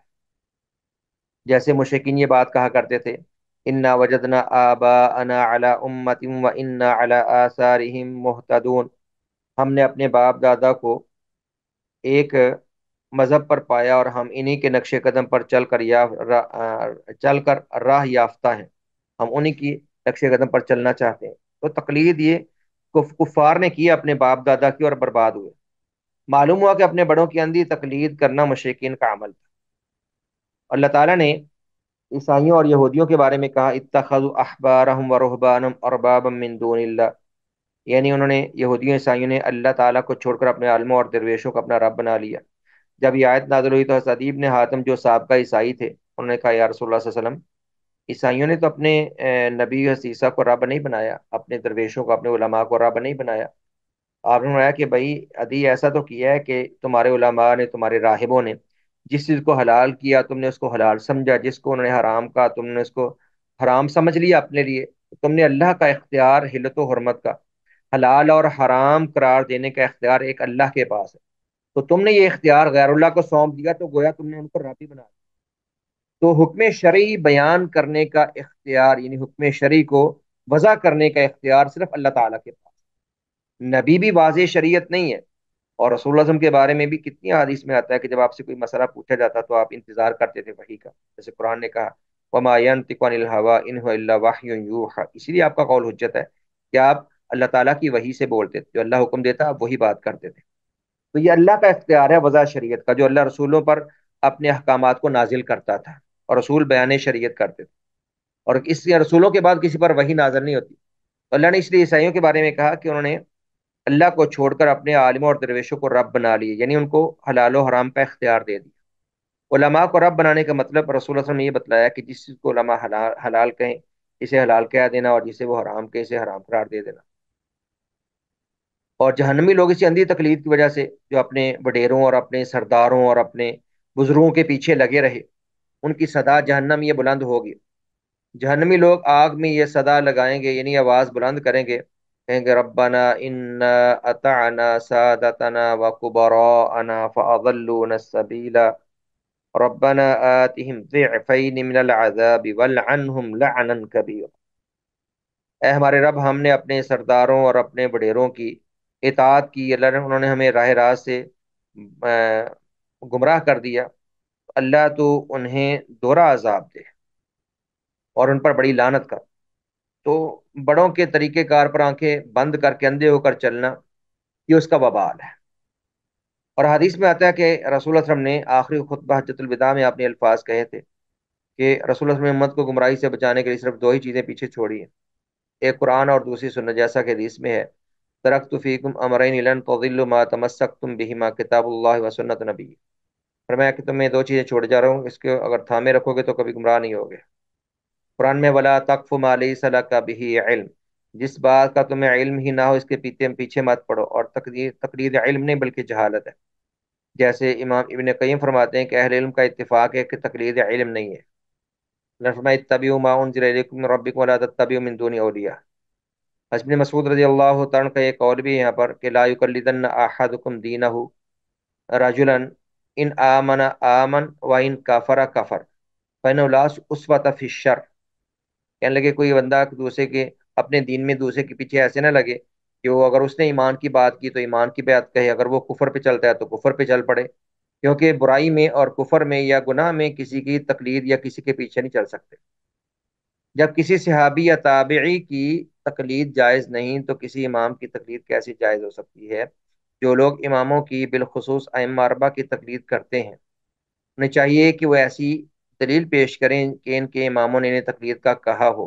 جیسے مشرکین یہ بات کہا کرتے تھے، انا وجدنا آباءنا علی امت و انا علی آثارہم مہتدون، ہم نے اپنے باپ دادا کو ایک مذہب پر پایا اور ہم انہی کے نقش قدم پر چل کر راہ یافتہ ہیں، ہم انہی کی نقش قدم پر چلنا چاہتے ہیں۔ تو تقلید یہ کفار نے کی اپنے باپ دادا کی، اور برباد ہوئے۔ معلوم ہوا کہ اپنے بڑوں کی اندھی تقلید کرنا مشرکین کا عمل تھا۔ اللہ تعالیٰ نے عیسائیوں اور یہودیوں کے بارے میں کہا، اتخذوا احبارهم ورهبانهم اربابا من دون اللہ، یعنی انہوں نے، یہودیوں عیسائیوں نے اللہ تعالیٰ کو چھوڑ کر اپنے عالموں اور درویشوں کو اپنا رب بنا لیا۔ جب یہ آیت نازل ہوئی تو حضرت عدی بن حاتم جو سابقہ عیسائی تھے، انہوں نے کہا، یا رسول اللہ صلی اللہ علیہ وسلم، عیسائیوں نے تو اپنے نبی حسیسہ کو رب نہیں بنایا، اپنے درویشوں کو، اپنے علماء کو رب نہیں بنایا۔ آپ نے بنایا کہ بھائی عدی ایسا تو کیا ہے کہ تمہارے علماء نے، تمہارے راہبوں نے جس چیز کو حلال کیا تم نے اس کو حلال سمجھا، جس کو انہوں نے حرام کہا تم نے اس کو حرام سمجھ لیا اپنے لیے۔ تم نے اللہ کا اختیار حلت و حرمت کا، حلال اور حرام قرار دینے کا اختیار ایک اللہ کے پاس ہے، تو تم نے یہ اختیار غیر اللہ کو سونپ دیا، تو گویا تم نے ان کو رب ہی بنا دیا۔ تو حکم شرعی بیان کرنے کا اختیار، یعنی حکم شرعی کو وضع کرنے کا اختیار صرف اللہ تعالیٰ کے پاس۔ نبی بھی واضح شریعت نہیں ہے، اور رسول اللہ صلی اللہ علیہ وسلم کے بارے میں بھی کتنی حدیث میں آتا ہے کہ جب آپ سے کوئی مسئلہ پوچھا جاتا تو آپ انتظار کرتے تھے وحی کا، جیسے قرآن نے کہا، وَمَا يَنطِقُ عَنِ الْهَوَىٰ إِنْ هُوَ إِلَّا وَحْيٌ يُوحَىٰ، اسی لیے آپ کا قول حجت ہے کہ آپ اللہ تعالیٰ کی وحی سے بولتے تھے، جو اللہ حکم دیتا آپ وہی بات کرتے تھے۔ تو یہ اللہ کا اختیار ہے وضع شریعت کا، جو اللہ رسولوں پر اپنے احکامات کو نازل کرتا تھا، اور رسول بیان شریعت کرتے تھے، اور اس رسولوں کے بعد کسی پر وحی نازل نہیں ہوتی۔ تو اللہ نے اس لیے عیسائیوں کے بارے میں کہا کہ انہوں نے اللہ کو چھوڑ کر اپنے عالموں اور درویشوں کو رب بنا لیے، یعنی ان کو حلال و حرام کا اختیار دے دیا۔ علماء کو رب بنانے کا مطلب رسول اللہ صلی اللہ علیہ وسلم نے یہ بتلایا کہ جس چیز کو علماء حلال کہیں اسے حلال کہہ دینا، اور جسے وہ حرام کہیں اسے حرام قرار دے دینا۔ اور جہنمی لوگ اسی اندھی تقلید کی وجہ سے، جو اپنے وڈیروں اور اپنے سرداروں اور اپنے بزرگوں کے پیچھے لگے رہے، ان کی صدا جہنم یہ بلند ہوگی۔ جہنمی لوگ آگ میں یہ صدا لگائیں گے، یعنی آواز بلند کریں گے کہیں گے ربنا انا اطعنا سادتنا و کبراءنا فاضلونا السبیل ربنا آتهم ضعفین من العذاب والعنهم لعنا کبیرا۔ اے ہمارے رب، ہم نے اپنے سرداروں اور اپنے بڑیروں کی اطاعت کی، اللہ نے انہوں نے ہمیں راہ راست سے گمراہ کر دیا، اللہ تو انہیں دوہرا عذاب دے اور ان پر بڑی لعنت کر۔ تو بڑوں کے طریقہ کار پر آنکھیں بند کر کے اندھے ہو کر چلنا، یہ اس کا وبال ہے۔ اور حدیث میں آتا ہے کہ رسول اللہ صلی اللہ علیہ وسلم نے آخری خطبہ حجۃ الوداع میں اپنے الفاظ کہے تھے کہ رسول اللہ صلی اللہ علیہ وسلم نے امت کو گمراہی سے بچانے کے لیے صرف دو ہی چیزیں پیچھے چھوڑی ہیں، ایک قرآن اور دوسری سنت، جیسا کہ حدیث میں ہے ترکت فیکم امرین لن تضلوا ما تمسکتم بہما کتاب اللہ و سنت نبی۔ فرمایا کہ تمہیں دو چیزیں چھوڑ جا رہا ہوں، اس کو اگر تھامے رکھو گے تو کبھی گمراہ نہیں ہوگے۔ قرآن میں ولا تقف ما لیس لک بہ علم، جس بات کا تمہیں علم ہی نہ ہو اس کے پیچھے مت پڑو، اور تقلید علم نہیں بلکہ جہالت ہے۔ جیسے امام ابن قیم فرماتے ہیں کہ اہل علم کا اتفاق ہے کہ تقلید علم نہیں ہے۔ اللہ فرمایا اتبعوا ما انزل الیکم من ربکم ولا تتبعوا من دون اولیاء۔ حضرت مسعود رضی اللہ تعالیٰ عنہ کا ایک قول بھی ہے یہاں پر کہ لا یقلدن احدکم دینہ رجلا ان آمن آمن و ان کفر کفر فإنه لا اسوة فی الشر۔ کہنے لگے کوئی بندہ دوسرے کے اپنے دین میں دوسرے کے پیچھے ایسے نہ لگے کہ وہ اگر اس نے ایمان کی بات کی تو ایمان کی بات کہے، اگر وہ کفر پہ چلتا ہے تو کفر پہ چل پڑے، کیونکہ برائی میں اور کفر میں یا گناہ میں کسی کی تقلید یا کسی کے پیچھے نہیں چل سکتے۔ جب کسی صحابی یا تابعی کی تقلید جائز نہیں تو کسی امام کی تقلید کیسی جائز ہو سکتی ہے؟ جو لوگ اماموں کی بالخصوص ائمہ اربعہ کی تقلید کرتے ہیں انہیں چاہیے کہ وہ ایسی دلیل پیش کریں کہ ان کے اماموں نے انہیں تقلید کا کہا ہو،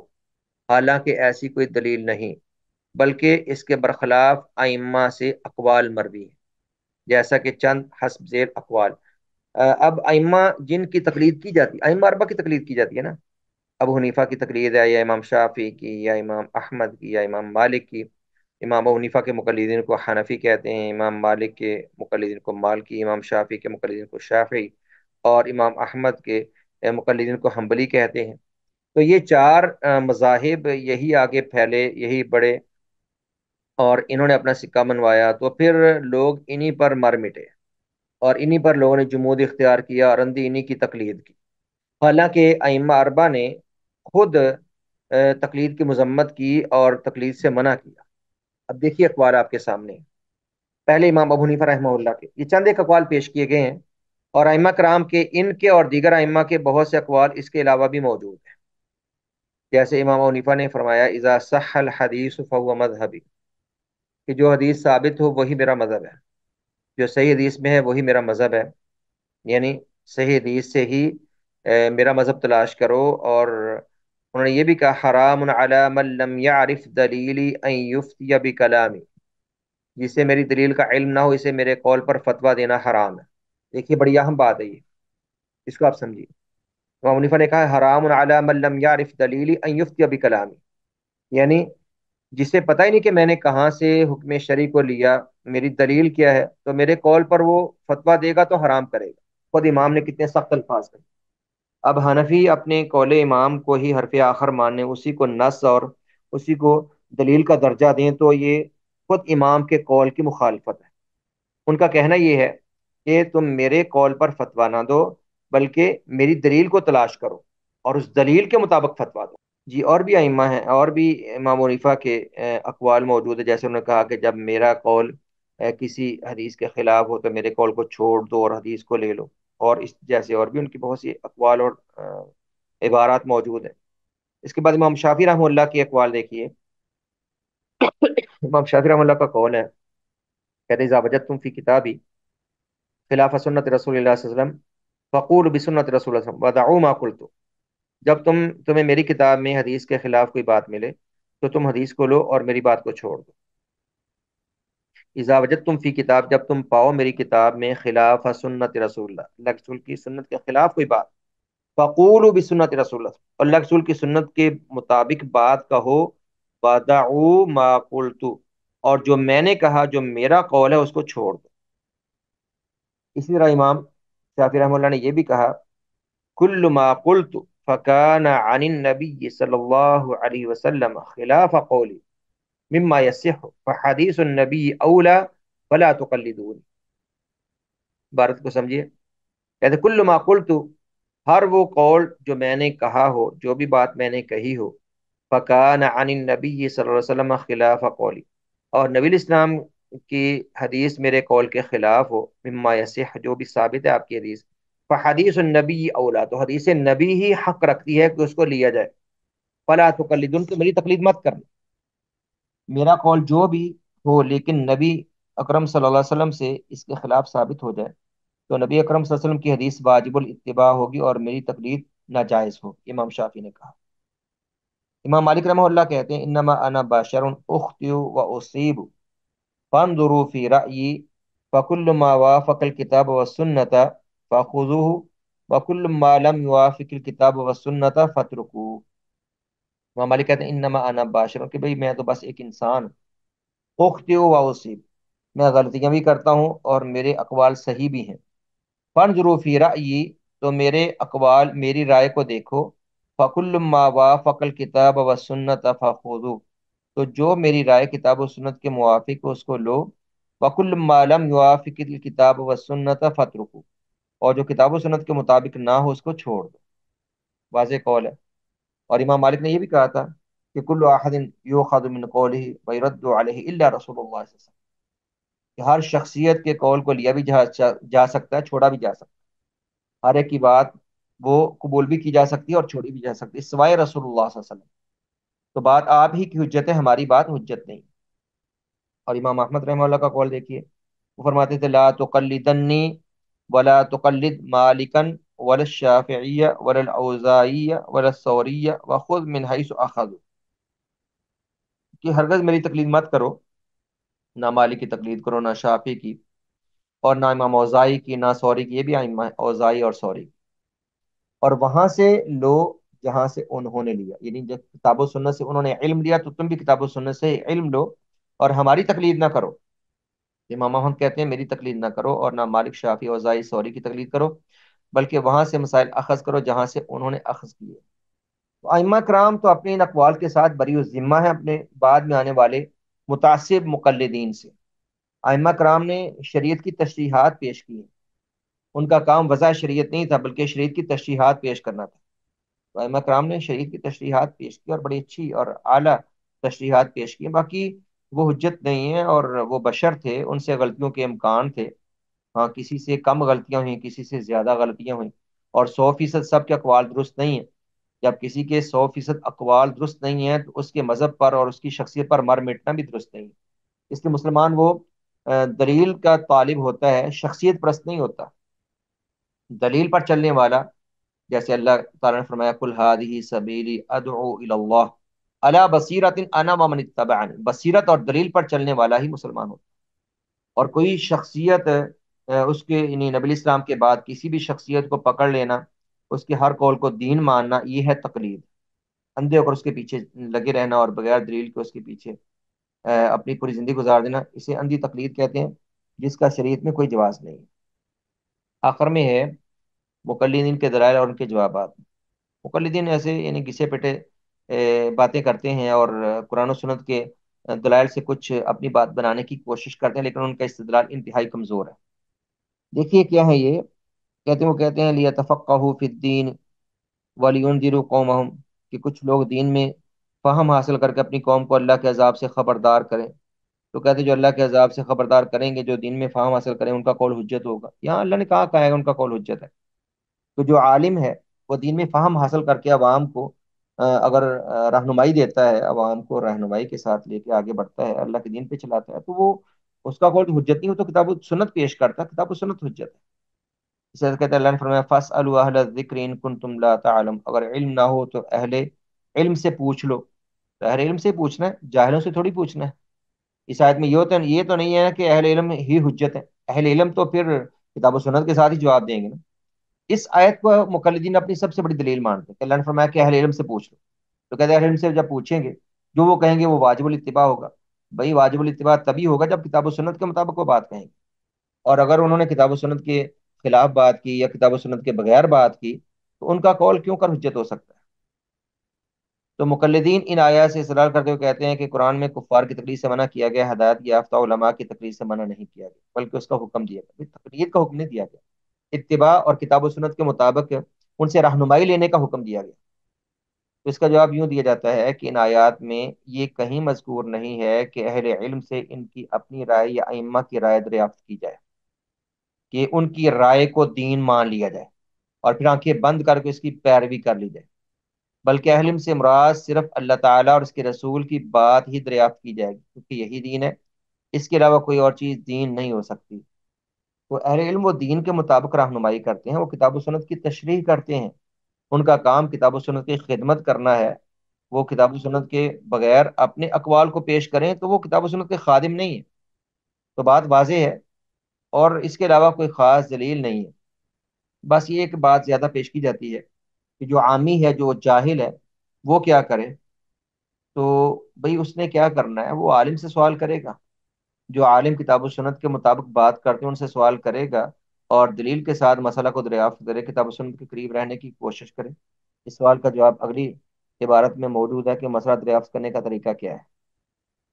حالانکہ ایسی کوئی دلیل نہیں، بلکہ اس کے برخلاف ائمہ سے اقوال مروی ہیں، جیسا کہ چند حسب ذیل اقوال۔ اب ائمہ جن کی تقلید کی جاتی، ائمہ اربعہ کی تقلید کی جاتی ہے نا، ابو حنیفہ کی تقلید ہے یا امام شافعی کی یا امام احمد کی یا امام مالک کی۔ امام ابو حنیفہ کے مقلدین کو حنفی کہتے ہیں، امام مالک کے مقلدین کو مالکی، امام شافعی کے مقلدین کو شافعی، اور امام احمد کے مقلدین کو حنبلی کہتے ہیں۔ تو یہ چار مذاہب یہی آگے پھیلے، یہی بڑے، اور انہوں نے اپنا سکہ منوایا تو پھر لوگ انہی پر مر مٹے، اور انہی پر لوگوں نے جمود اختیار کیا اور اندھی انہی کی تقلید کی، حالانکہ ائمہ اربعہ نے خود تقلید کی مذمت کی اور تقلید سے منع کیا۔ اب دیکھیے اقوال آپ کے سامنے ہیں۔ پہلے امام ابو حنیفہ رحمہ اللہ کے یہ چند ایک اقوال پیش کیے گئے ہیں، اور ائمہ کرام کے ان کے اور دیگر ائمہ کے بہت سے اقوال اس کے علاوہ بھی موجود ہیں۔ جیسے امام ابو حنیفہ نے فرمایا اذا صح الحدیث فهو مذہبی، کہ جو حدیث ثابت ہو وہی میرا مذہب ہے، جو صحیح حدیث میں ہے وہی میرا مذہب ہے، یعنی صحیح حدیث سے ہی میرا مذہب تلاش کرو۔ اور انہوں نے یہ بھی کہا حرام علی من لم یعرف دلیلی ان یفتی بکلامی، جسے میری دلیل کا علم نہ ہو اسے میرے قول پر فتویٰ دینا حرام ہے۔ دیکھیے بڑی اہم بات ہے یہ، اس کو آپ سمجھیے۔ امام حنیفہ نے کہا حرام علی من لم یعرف دلیلی ان یفتی بکلامی، یعنی جسے پتہ ہی نہیں کہ میں نے کہاں سے حکم شرعی کو لیا، میری دلیل کیا ہے، تو میرے قول پر وہ فتویٰ دے گا تو حرام کرے گا۔ خود امام نے کتنے سخت الفاظ کہے۔ اب حنفی اپنے قول امام کو ہی حرف آخر ماننے، اسی کو نص اور اسی کو دلیل کا درجہ دیں، تو یہ خود امام کے قول کی مخالفت ہے۔ ان کا کہنا یہ ہے کہ تم میرے قول پر فتویٰ نہ دو بلکہ میری دلیل کو تلاش کرو اور اس دلیل کے مطابق فتویٰ دو۔ جی اور بھی ائمہ ہیں، اور بھی امام حنیفہ کے اقوال موجود ہے، جیسے انہوں نے کہا کہ جب میرا قول کسی حدیث کے خلاف ہو تو میرے قول کو چھوڑ دو اور حدیث کو لے لو، اور اس جیسے اور بھی ان کی بہت سی اقوال اور عبارات موجود ہیں۔ اس کے بعد امام شافعی رحمہ اللہ کی اقوال دیکھیے۔ امام شافعی رحمہ اللہ کا قول ہے کہتے اذا وجدتم فی کتابی خلاف سنت رسول اللہ صلی اللہ علیہ وسلم فقولوا بسنت رسول اللہ صلی اللہ علیہ وسلم ودعوا ما قلت، جب تمہیں میری کتاب میں حدیث کے خلاف کوئی بات ملے تو تم حدیث کو لو اور میری بات کو چھوڑ دو۔ اذا وجدتم فی کتاب، جب تم پاؤ میری کتاب میں خلاف سنت رسول اللہ رسول کی سنت کے خلاف کوئی بات، فقولوا بسنت رسول اللہ رسول کی سنت کے مطابق بات کہو، ودعوا ما قلت، اور جو میں نے کہا جو میرا قول ہے اس کو چھوڑ دو۔ اسی طرح امام شافعی رحمہ اللہ نے یہ بھی کہا کل ما قلت فکان عن النبی صلی اللہ علیہ وسلم خلاف قولی، مما یصح فحدیث النبی اولا فلا تقلدون. عبارت کو سمجھیے. کہتے کل ما قلت، ہر وہ قول جو میں نے کہا ہو، جو بھی بات میں نے کہی ہو، فکان عن النبی صلی اللہ علیہ وسلم خلاف قولی، اور نبی الاسلام کی حدیث میرے قول کے خلاف ہو، مما یصح جو بھی ثابت ہے آپ کی حدیث، فحدیث النبی اولا، تو حدیث نبی ہی حق رکھتی ہے کہ اس کو لیا جائے. فلا تقلدن، تو میری تقلید مت کرنا. میرا قول جو بھی ہو لیکن نبی اکرم صلی اللہ علیہ وسلم سے اس کے خلاف ثابت ہو جائے تو نبی اکرم صلی اللہ علیہ وسلم کی حدیث واجب الاتباع ہوگی اور میری تقلید ناجائز ہوگی. امام شافعی نے کہا. امام مالک رحمہ اللہ کہتے ہیں انما انا بشر اخطئ و اصیب فانظروا فی رأیی فکل ما وافق الکتاب والسنۃ فخذوه وکل ما لم یوافق الکتاب والسنۃ فاترکوه. امام مالک کہتے ہیں انما انا بشر، کہ بھئی میں تو بس ایک انسان ہوں، اخطئ و اصیب، میں غلطیاں بھی کرتا ہوں اور میرے اقوال صحیح بھی ہیں. فانظروا فی رأیی، تو میرے اقوال، میری رائے کو دیکھو. فکل ما وافق الکتاب والسنۃ فخذوه، تو جو میری رائے کتاب و سنت کے موافق ہو اس کو لو. وکل ما لم یوافق الکتاب والسنۃ فاترکوه، اور جو کتاب و سنت کے مطابق نہ ہو اس کو چھوڑ دو. واضح قول ہے. اور امام مالک نے یہ بھی کہا تھا کہ کل احد یؤخذ من قوله ويرد عليه الا رسول اللہ صلی اللہ علیہ وسلم، کہ ہر شخصیت کے قول کو لیا بھی جا سکتا ہے، چھوڑا بھی جا سکتا ہے. ہر ایک کی بات وہ قبول بھی کی جا سکتی ہے اور چھوڑی بھی جا سکتی ہے سوائے رسول اللہ صلی اللہ علیہ وسلم. تو بات آپ ہی کی حجت ہے، ہماری بات حجت نہیں. اور امام احمد رحمہ اللہ کا قول دیکھیے، وہ فرماتے تھے لا تقلدنی ولا تقلد مالکا ولا الشافعی ولا الاوزاعی ولا الثوری وخذ من حیث اخذ، کہ ہرگز میری تقلید مت کرو، نہ مالک کی تقلید کرو، نہ شافعی کی، اور نہ امام اوزاعی کی، نہ سوری کی. یہ بھی ائمہ ہیں اوزاعی اور سوری. اور وہاں سے لو جہاں سے انہوں نے لیا، یعنی جب کتاب و سنت سے انہوں نے علم لیا تو تم بھی کتاب و سنت سے علم لو اور ہماری تقلید نہ کرو. امام احمد کہتے ہیں میری تقلید نہ کرو اور نہ مالک، شافعی، اوزاعی، سوری کی تقلید کرو، بلکہ وہاں سے مسائل اخذ کرو جہاں سے انہوں نے اخذ کیے. تو ائمہ کرام تو اپنے ان اقوال کے ساتھ بری الذمہ ہیں اپنے بعد میں آنے والے متعصب مقلدین سے. ائمہ کرام نے شریعت کی تشریحات پیش کی ہیں، ان کا کام وضع شریعت نہیں تھا بلکہ شریعت کی تشریحات پیش کرنا تھا. تو ائمہ کرام نے شریعت کی تشریحات پیش کی اور بڑی اچھی اور اعلیٰ تشریحات پیش کی. باقی وہ حجت نہیں ہے اور وہ بشر تھے، ان سے غلطیوں کے امکان تھے. ہاں کسی سے کم غلطیاں ہوئیں، کسی سے زیادہ غلطیاں ہوئیں، اور 100% سب کے اقوال درست نہیں ہیں. جب کسی کے 100% اقوال درست نہیں ہیں تو اس کے مذہب پر اور اس کی شخصیت پر مر مٹنا بھی درست نہیں ہے. اس لیے مسلمان وہ دلیل کا طالب ہوتا ہے، شخصیت پرست نہیں ہوتا. دلیل پر چلنے والا، جیسے اللہ تعالیٰ نے فرمایا کل ہذہ سبیلی ادعو الی اللہ علی بصیرۃ انا ومن اتبعنی، بصیرت اور دلیل پر چلنے والا ہی مسلمان ہوتا. اور کوئی شخصیت اس کے یعنی نبی اسلام کے بعد کسی بھی شخصیت کو پکڑ لینا، اس کے ہر قول کو دین ماننا، یہ ہے تقلید. اندھے ہو کر اس کے پیچھے لگے رہنا اور بغیر دلیل کے اس کے پیچھے اپنی پوری زندگی گزار دینا، اسے اندھی تقلید کہتے ہیں، جس کا شریعت میں کوئی جواز نہیں. آخر میں ہے مقلدین کے دلائل اور ان کے جوابات. مقلدین ایسے یعنی گھسے پٹے باتیں کرتے ہیں اور قرآن و سنت کے دلائل سے کچھ اپنی بات بنانے کی کوشش کرتے ہیں، لیکن ان کا استدلال انتہائی کمزور ہے. دیکھیے کیا ہے یہ، کہتے ہیں لیتفقہوا فی الدین وَلِيُنذِرُوا قَوْمَهُمْ، کہ کچھ لوگ دین میں فہم حاصل کر کے اپنی قوم کو اللہ کے عذاب سے خبردار کریں. تو کہتے ہیں جو اللہ کے عذاب سے خبردار کریں گے، جو دین میں فہم حاصل کریں، ان کا قول حجت ہوگا. یہاں اللہ نے کہا ہے ان کا قول حجت ہے. تو جو عالم ہے وہ دین میں فہم حاصل کر کے عوام کو اگر رہنمائی دیتا ہے، عوام کو رہنمائی کے ساتھ لے کے آگے بڑھتا ہے، اللہ کے دین پہ چلاتا ہے، تو وہ اس کا قول حجت نہیں، وہ تو کتاب و سنت پیش کرتا ہے. کتاب و سنت حجت ہے. اس لیے کہتے ہیں اللہ نے فرمایا فاسألوا اہل الذکر ان کنتم لا تعلم، اگر علم نہ ہو تو اہل علم سے پوچھ لو. تو اہل علم سے پوچھنا ہے، جاہلوں سے تھوڑی پوچھنا ہے. اس آیت میں یہ تو نہیں ہے کہ اہل علم ہی حجت ہے. اہل علم تو پھر کتاب و سنت کے ساتھ ہی جواب دیں گے نا. اس آیت کو مقلدین اپنی سب سے بڑی دلیل مانتے ہیں کہ اللہ نے فرمایا کہ اہل علم سے پوچھ لو. تو کہتے ہیں اہل علم سے جب پوچھیں گے، جو وہ کہیں گے وہ واجب الاتباع ہوگا. بھائی واجب الاتباع تبھی ہوگا جب کتاب و سنت کے مطابق وہ بات کہیں گے. اور اگر انہوں نے کتاب و سنت کے خلاف بات کی یا کتاب و سنت کے بغیر بات کی تو ان کا قول کیوں کر حجت ہو سکتا ہے؟ تو مقلدین ان آیات سے استدلال کرتے ہوئے کہتے ہیں کہ قرآن میں کفار کی تقلید سے منع کیا گیا، ہدایت یافتہ علماء کی تقلید سے منع نہیں کیا گیا، بلکہ اس کا حکم دیا گیا، تقلید کا حکم نہیں دیا گیا، اتباع اور کتاب و سنت کے مطابق ان سے رہنمائی لینے کا حکم دیا گیا۔ تو اس کا جواب یوں دیا جاتا ہے کہ ان آیات میں یہ کہیں مذکور نہیں ہے کہ اہل علم سے ان کی اپنی رائے یا ائمہ کی رائے دریافت کی جائے، کہ ان کی رائے کو دین مان لیا جائے اور پھر آنکھیں بند کر کے اس کی پیروی کر لی جائے، بلکہ اہل علم سے مراد صرف اللہ تعالیٰ اور اس کے رسول کی بات ہی دریافت کی جائے گی، کیونکہ یہی دین ہے، اس کے علاوہ کوئی اور چیز دین نہیں ہو سکتی۔ تو اہل علم وہ دین کے مطابق رہنمائی کرتے ہیں، وہ کتاب و سنت کی تشریح کرتے ہیں، ان کا کام کتاب و سنت کی خدمت کرنا ہے۔ وہ کتاب و سنت کے بغیر اپنے اقوال کو پیش کریں تو وہ کتاب و سنت کے خادم نہیں ہے۔ تو بات واضح ہے، اور اس کے علاوہ کوئی خاص دلیل نہیں ہے۔ بس یہ ایک بات زیادہ پیش کی جاتی ہے کہ جو عامی ہے، جو جاہل ہے، وہ کیا کرے؟ تو بھئی اس نے کیا کرنا ہے؟ وہ عالم سے سوال کرے گا، جو عالم کتاب و سنت کے مطابق بات کرتے ہیں ان سے سوال کرے گا، اور دلیل کے ساتھ مسئلہ کو دریافت کرے، کتاب و سنت کے قریب رہنے کی کوشش کرے۔ اس سوال کا جواب اگلی عبارت میں موجود ہے کہ مسئلہ دریافت کرنے کا طریقہ کیا ہے۔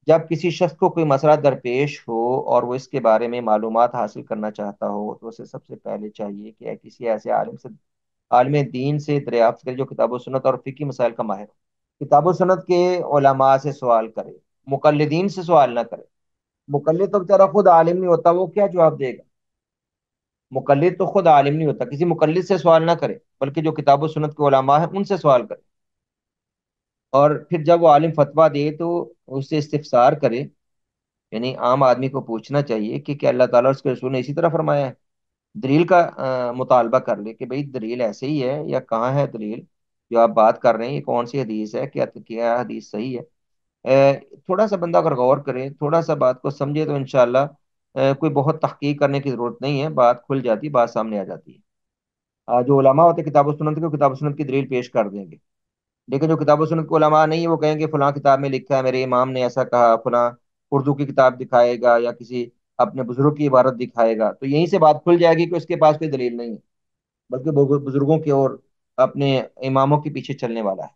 جب کسی شخص کو کوئی مسئلہ درپیش ہو اور وہ اس کے بارے میں معلومات حاصل کرنا چاہتا ہو، تو اسے سب سے پہلے چاہیے کہ کسی ایسے عالم دین سے دریافت کرے جو کتاب و سنت اور فقہی مسائل کا ماہر ہو۔ کتاب و سنت کے علماء سے سوال کرے، مقلدین سے سوال نہ کرے۔ مقلد تو بیچارہ خود عالم نہیں ہوتا، وہ کیا جواب دے گا؟ مقلد تو خود عالم نہیں ہوتا، کسی مقلد سے سوال نہ کرے، بلکہ جو کتاب و سنت کے علماء ہیں ان سے سوال کرے، اور پھر جب وہ عالم فتویٰ دے تو اس سے استفسار کرے، یعنی عام آدمی کو پوچھنا چاہیے کہ کیا اللہ تعالیٰ اور اس کے رسول نے اسی طرح فرمایا ہے؟ دلیل کا مطالبہ کر لے کہ بھئی دلیل ایسے ہی ہے یا کہاں ہے دلیل جو آپ بات کر رہے ہیں، یہ کون سی حدیث ہے، کیا حدیث صحیح ہے؟ تھوڑا سا بندہ اگر غور کرے، تھوڑا سا بات کو سمجھے، تو انشاءاللہ کوئی بہت تحقیق کرنے کی ضرورت نہیں ہے، بات کھل جاتی، بات سامنے آ جاتی ہے۔ جو علماء ہوتے ہیں کتاب و سنت کو کتاب و سنت کی دلیل پیش کر دیں گے، لیکن جو کتاب و سنت کے علماء نہیں ہے وہ کہیں گے فلاں کتاب میں لکھا ہے، میرے امام نے ایسا کہا، فلاں اردو کی کتاب دکھائے گا یا کسی اپنے بزرگ کی عبارت دکھائے گا، تو یہیں سے بات کھل جائے گی کہ اس کے پاس کوئی دلیل نہیں ہے، بلکہ بزرگوں کی اور اپنے اماموں کے پیچھے چلنے والا ہے۔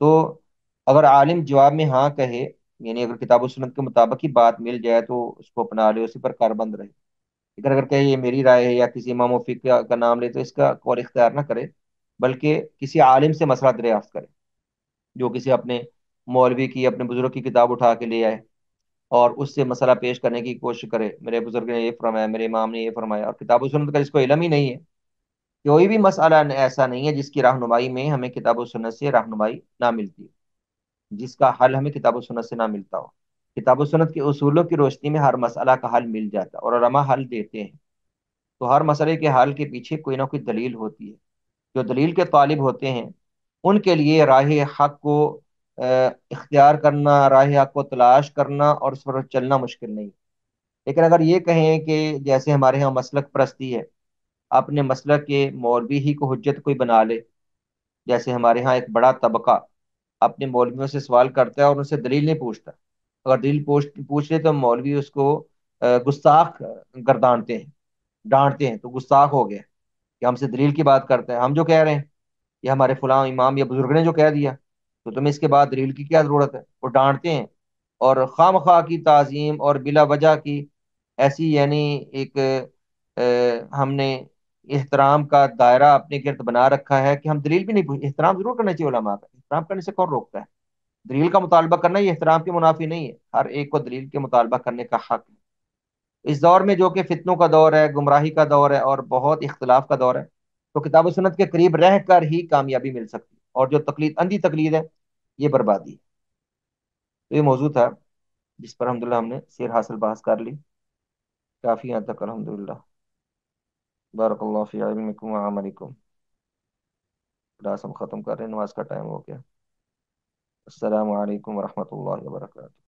تو اگر عالم جواب میں ہاں کہے، یعنی اگر کتاب و سنت کے مطابق ہی بات مل جائے تو اس کو اپنا لے، اسی پر کاربند رہے۔ لیکن اگر کہے یہ میری رائے ہے یا کسی امام و فقہ کا نام لے، تو اس کا قول اختیار نہ کرے، بلکہ کسی عالم سے مسئلہ دریافت کرے، جو کسی اپنے مولوی کی، اپنے بزرگ کی کتاب اٹھا کے لے آئے اور اس سے مسئلہ پیش کرنے کی کوشش کرے، میرے بزرگ نے یہ فرمایا، میرے امام نے یہ فرمایا، اور کتاب و سنت کا جس کو علم ہی نہیں ہے، کوئی بھی مسئلہ ایسا نہیں ہے جس کی رہنمائی میں ہمیں کتاب و سنت سے رہنمائی نہ ملتی، جس کا حل ہمیں کتاب و سنت سے نہ ملتا ہو۔ کتاب و سنت کے اصولوں کی روشنی میں ہر مسئلہ کا حل مل جاتا ہے، اور علماء حل دیتے ہیں۔ تو ہر مسئلے کے حل کے پیچھے کوئی نہ کوئی دلیل ہوتی ہے۔ جو دلیل کے طالب ہوتے ہیں ان کے لیے راہ حق کو اختیار کرنا، راہ حق کو تلاش کرنا اور اس پر چلنا مشکل نہیں۔ لیکن اگر یہ کہیں کہ جیسے ہمارے ہاں مسلک پرستی ہے، اپنے مسلک کے مولوی ہی کو حجت کوئی بنا لے، جیسے ہمارے ہاں ایک بڑا طبقہ اپنے مولویوں سے سوال کرتا ہے اور ان سے دلیل نہیں پوچھتا، اگر دلیل پوچھ لے تو مولوی اس کو گستاخ گردانتے ہیں، ڈانٹتے ہیں، تو گستاخ ہو گیا کہ ہم سے دلیل کی بات کرتا ہے، ہم جو کہہ رہے ہیں یہ ہمارے فلاں امام یا بزرگ نے جو کہہ دیا، تو تمہیں اس کے بعد دلیل کی کیا ضرورت ہے؟ وہ ڈانٹتے ہیں، اور خام خواہ کی تعظیم اور بلا وجہ کی ایسی، یعنی ایک ہم نے احترام کا دائرہ اپنے گرد بنا رکھا ہے کہ ہم دلیل بھی نہیں احترام ضرور کرنا چاہیے علماء کا، احترام کرنے سے کون روکتا ہے؟ دلیل کا مطالبہ کرنا یہ احترام کے منافی نہیں ہے، ہر ایک کو دلیل کے مطالبہ کرنے کا حق ہے۔ اس دور میں جو کہ فتنوں کا دور ہے، گمراہی کا دور ہے اور بہت اختلاف کا دور ہے، تو کتاب و سنت کے قریب رہ کر ہی کامیابی مل سکتی ہے، اور جو تقلید، اندھی تقلید ہے، یہ بربادی ہے۔ تو یہ موضوع تھا جس پر الحمدللہ ہم نے سیر حاصل بحث کر لی، کافی حد تک الحمدللہ۔ بارک اللہ فی علمکم و عملکم۔ کلاس ہم ختم کر رہے ہیں، نماز کا ٹائم ہو گیا۔ السلام علیکم ورحمۃ اللہ وبرکاتہ۔